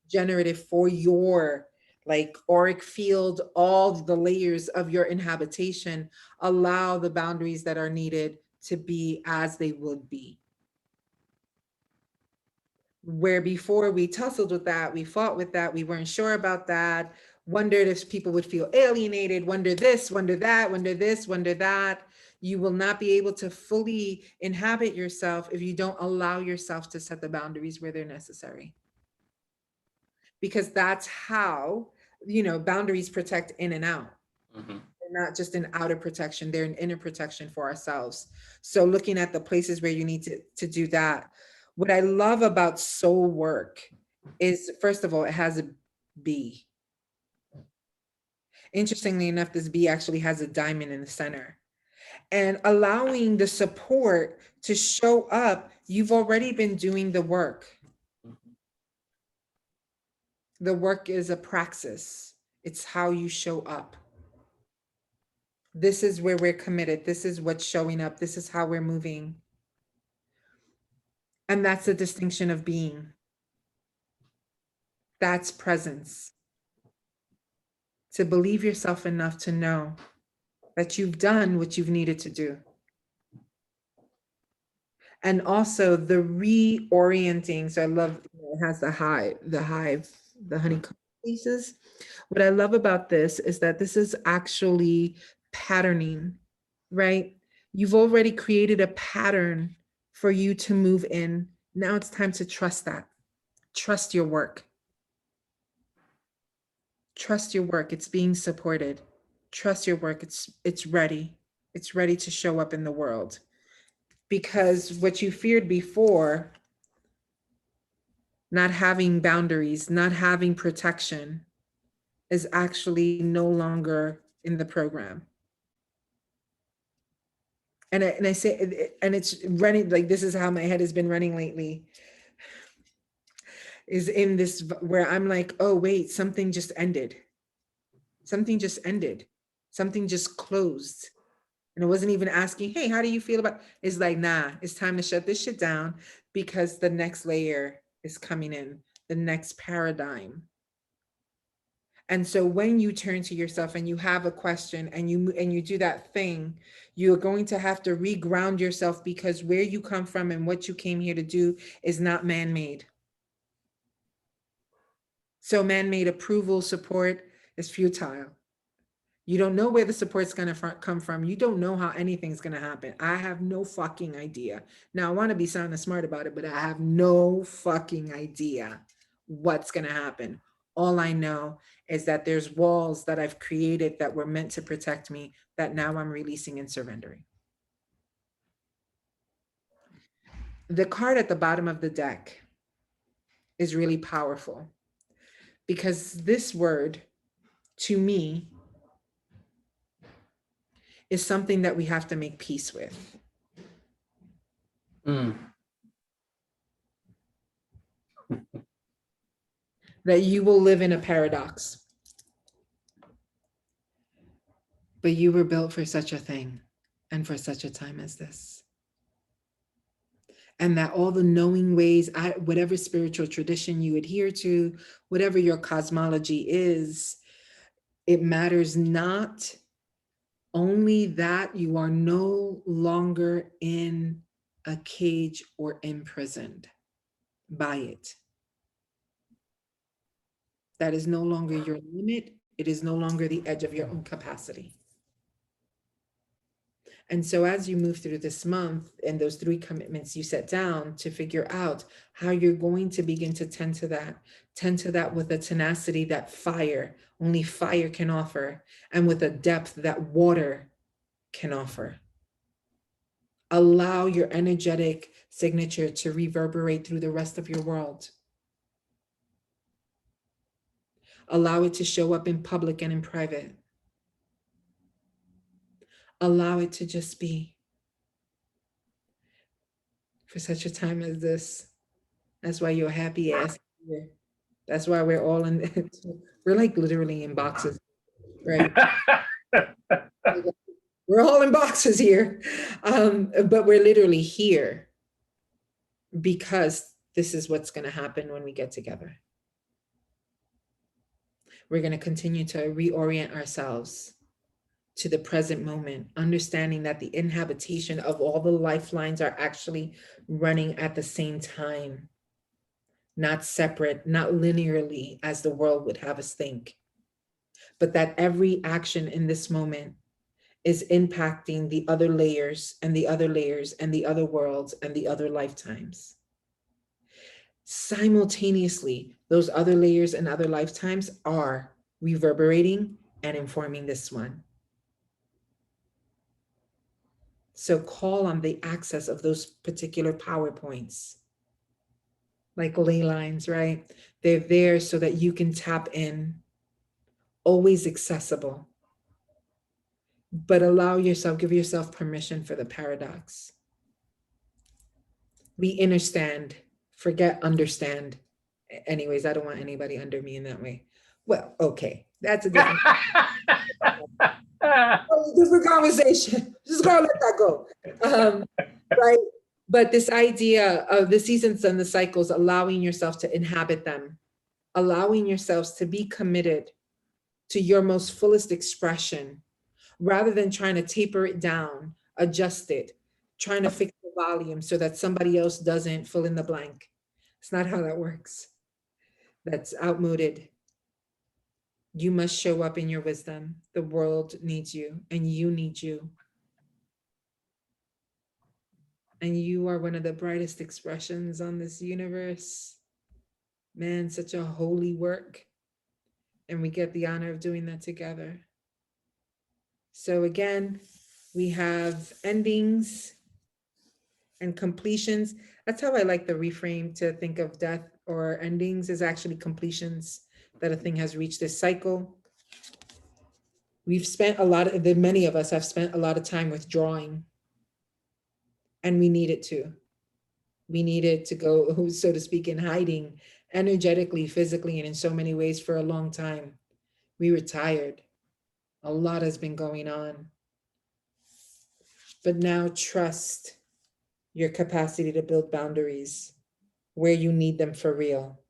generative for your like auric field, all the layers of your inhabitation. Allow the boundaries that are needed to be as they would be. Where before we tussled with that, we fought with that, we weren't sure about that, wondered if people would feel alienated, wonder this, wonder that, wonder this, wonder that. You will not be able to fully inhabit yourself if you don't allow yourself to set the boundaries where they're necessary. Because that's how, boundaries protect in and out. Mhm. They're not just an outer protection, they're an inner protection for ourselves. So looking at the places where you need to do that. What I love about soul work is, first of all, it has a B. Interestingly enough, this B actually has a diamond in the center. And allowing the support to show up, you've already been doing the work. Mhm. The work is a praxis. It's how you show up. This is where we're committed. This is what's showing up. This is how we're moving. And that's the distinction of being. That's presence. To believe yourself enough to know that you've done what you've needed to do. And also the reorienting. So I love, it has the hive, the honeycomb pieces. What I love about this is that this is actually patterning, right? You've already created a pattern for you to move in. Now it's time to trust that. Trust your work. Trust your work. It's being supported. Trust your work. It's ready. It's ready to show up in the world. Because what you feared before, not having boundaries, not having protection, is actually no longer in the program. And I say, and it's running, like, this is how my head has been running lately, is in this where I'm like, oh wait, something just ended. Something just ended. Something just closed. And I wasn't even asking, hey, how do you feel about, it's like, nah, it's time to shut this shit down because the next layer is coming in, the next paradigm. And so when you turn to yourself and you have a question and you do that thing, you're going to have to reground yourself, because where you come from and what you came here to do is not man-made. So man-made approval, support is futile. You don't know where the support's going to come from. You don't know how anything's going to happen. I have no fucking idea. Now, I want to be sounding smart about it, but I have no fucking idea what's going to happen. All I know is that there's walls that I've created that were meant to protect me that now I'm releasing and surrendering. The card at the bottom of the deck is really powerful, because this word, to me, is something that we have to make peace with. Mm. That you will live in a paradox. But you were built for such a thing and for such a time as this. And that all the knowing ways, whatever spiritual tradition you adhere to, whatever your cosmology is, it matters not only that you are no longer in a cage or imprisoned by it. That is no longer your limit. It is no longer the edge of your own capacity. And so as you move through this month and those 3 commitments you set down to figure out how you're going to begin to tend to that with a tenacity that only fire can offer, and with a depth that water can offer. Allow your energetic signature to reverberate through the rest of your world. Allow it to show up in public and in private. Allow it to just be. For such a time as this. That's why you're happy ass here. That's why we're all in, we're like literally in boxes, right? We're all in boxes here. But we're literally here because this is what's going to happen when we get together. We're going to continue to reorient ourselves to the present moment, understanding that the inhabitation of all the lifelines are actually running at the same time. not separate, not linearly as the world would have us think, but that every action in this moment is impacting the other layers and the other layers and the other worlds and the other lifetimes. Simultaneously, those other layers and other lifetimes are reverberating and informing this one. So call on the access of those particular PowerPoints, like ley lines, right? They're there so that you can tap in, always accessible, but allow yourself, give yourself permission for the paradox. We understand, forget understand. Anyways, I don't want anybody under me in that way. Well, okay, that's a different, different conversation. Just gonna let that go. Right? But this idea of the seasons and the cycles, allowing yourself to inhabit them, allowing yourselves to be committed to your most fullest expression, rather than trying to taper it down, adjust it, trying to fix the volume so that somebody else doesn't fill in the blank. It's not how that works. That's outmoded. You must show up in your wisdom. The world needs you and you need you. And you are one of the brightest expressions on this universe. Man, such a holy work. And we get the honor of doing that together. So again, we have endings and completions. That's how I like the reframe to think of death or endings is actually completions, that a thing has reached this cycle. We've spent a lot of, many of us have spent a lot of time withdrawing, and we needed to. We needed to go, so to speak, in hiding energetically, physically, and in so many ways for a long time. We were tired. A lot has been going on. But now trust your capacity to build boundaries where you need them for real.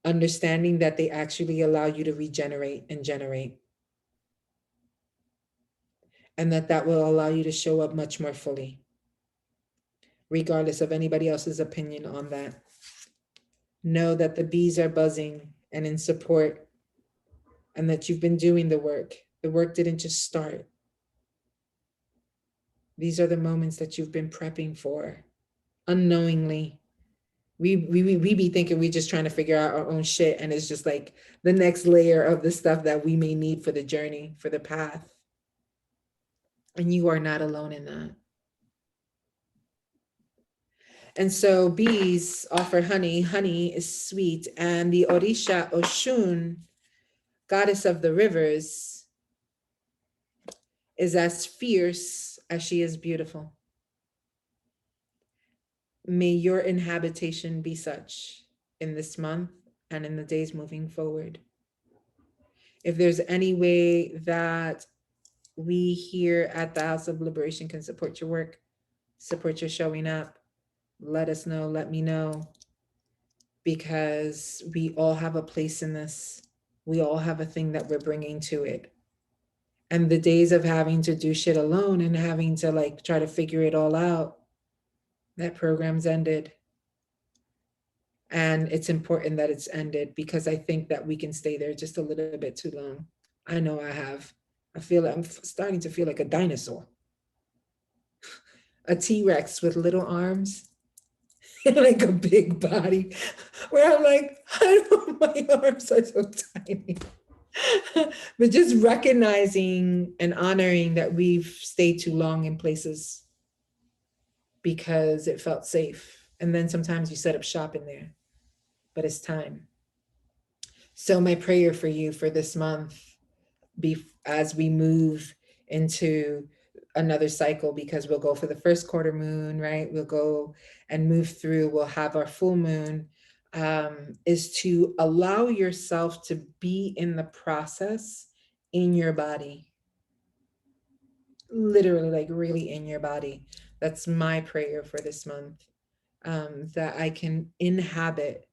Understanding that they actually allow you to regenerate and generate. And that will allow you to show up much more fully, regardless of anybody else's opinion on that. Know that the bees are buzzing and in support, and that you've been doing the work. The work didn't just start. These are the moments that you've been prepping for unknowingly. We be thinking we're just trying to figure out our own shit, and it's just like the next layer of the stuff that we may need for the journey, for the path. And you are not alone in that. And so bees offer honey. Honey is sweet. And the Orisha Oshun, goddess of the rivers, is as fierce as she is beautiful. May your inhabitation be such in this month and in the days moving forward. If there's any way that we here at the House of Liberation can support your work, support your showing up, let us know, let me know, because we all have a place in this. We all have a thing that we're bringing to it. And the days of having to do shit alone and having to like try to figure it all out, that program's ended. And it's important that it's ended, because I think that we can stay there just a little bit too long. I know I have. I'm starting to feel like a dinosaur. A T-Rex with little arms and like a big body, where I'm like, I don't, my arms are so tiny. But just recognizing and honoring that we've stayed too long in places because it felt safe. And then sometimes you set up shop in there, but it's time. So my prayer for you for this month, as we move into another cycle, because we'll go for the first quarter moon, right? We'll go and move through, we'll have our full moon, is to allow yourself to be in the process in your body. Literally, like really in your body. That's my prayer for this month, that I can inhabit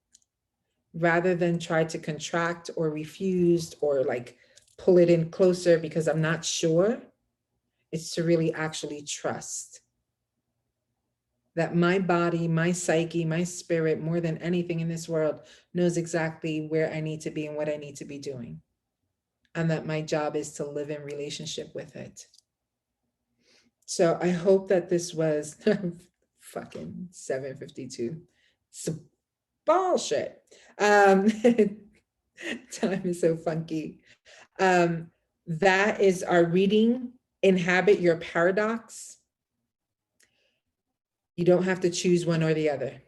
rather than try to contract or refuse or like pull it in closer because I'm not sure. It's to really actually trust. that my body, my psyche, my spirit, more than anything in this world, knows exactly where I need to be and what I need to be doing. And that my job is to live in relationship with it. So I hope that this was fucking 7:52. Some bullshit. Time is so funky. That is our reading, Inhabit Your Paradox. You don't have to choose one or the other.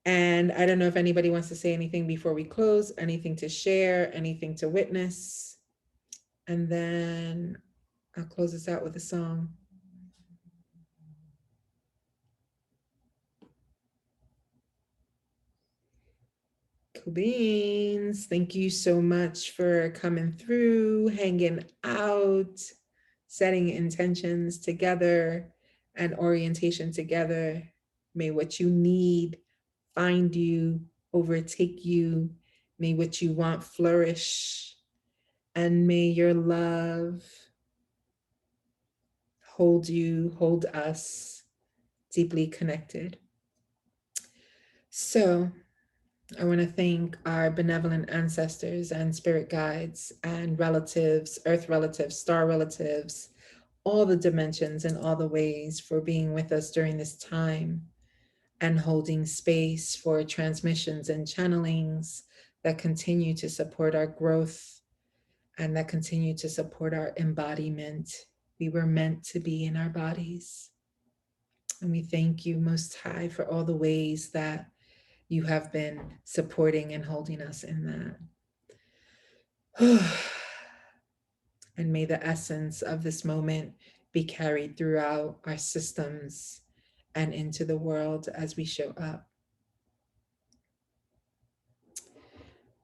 And I don't know if anybody wants to say anything before we close, anything to share, anything to witness. And then I'll close this out with a song. Cool beans. Thank you so much for coming through, hanging out, setting intentions together and orientation together. May what you need find you, overtake you. May what you want flourish. And may your love hold you, hold us deeply connected. So I want to thank our benevolent ancestors and spirit guides and relatives, earth relatives, star relatives, all the dimensions and all the ways for being with us during this time and holding space for transmissions and channelings that continue to support our growth and that continue to support our embodiment. We were meant to be in our bodies. And we thank you, Most High, for all the ways that you have been supporting and holding us in that. And may the essence of this moment be carried throughout our systems and into the world as we show up.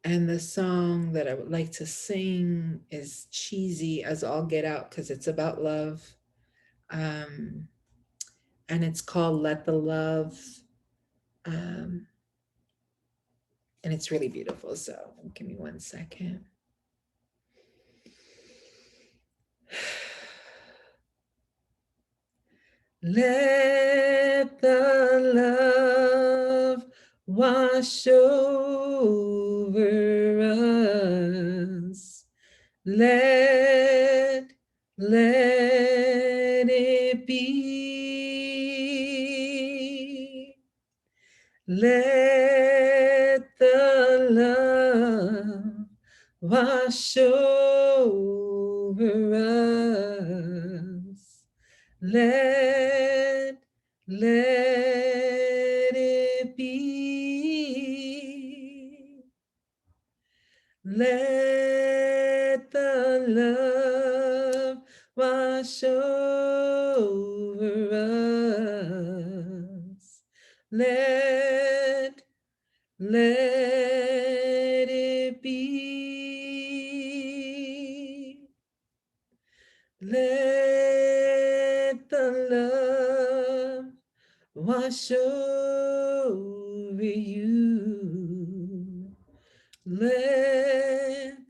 And the song that I would like to sing is cheesy as all get out because it's about love. And it's called Let the Love. And it's really beautiful. So give me 1 second. Let the love wash over us. Let it be. Let the love wash over us. Let it be. Let the love wash over us. Let it be. Let the love wash over you. Let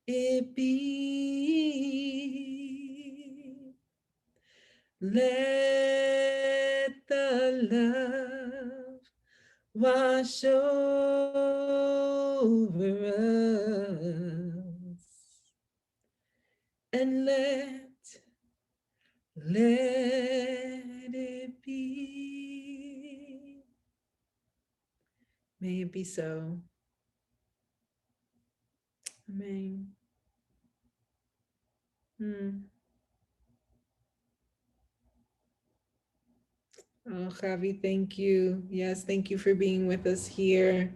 it be. Let the love wash over us. And let it be. May it be so. Amen. Oh, Javi, thank you. Yes, thank you for being with us here.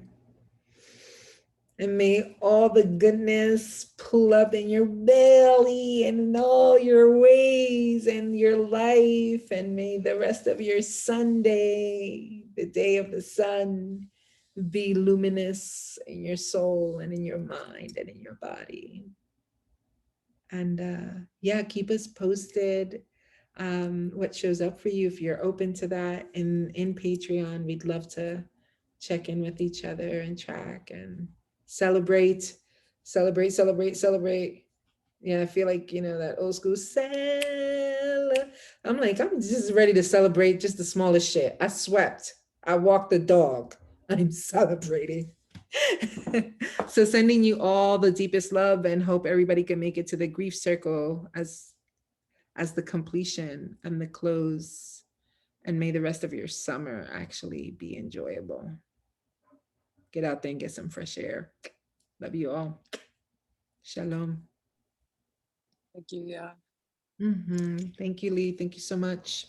And may all the goodness pull up in your belly and in all your ways and your life. And may the rest of your Sunday, the day of the sun, be luminous in your soul and in your mind and in your body. And yeah, keep us posted what shows up for you if you're open to that in Patreon. We'd love to check in with each other and track and celebrate. Yeah, I feel like, that old school I'm like, I'm just ready to celebrate just the smallest shit. I swept. I walked the dog. I'm celebrating. So sending you all the deepest love and hope everybody can make it to the grief circle as the completion and the close. And may the rest of your summer actually be enjoyable. Get out there and get some fresh air. Love you all. Shalom. Thank you. Yeah. Thank you, Lee. Thank you so much.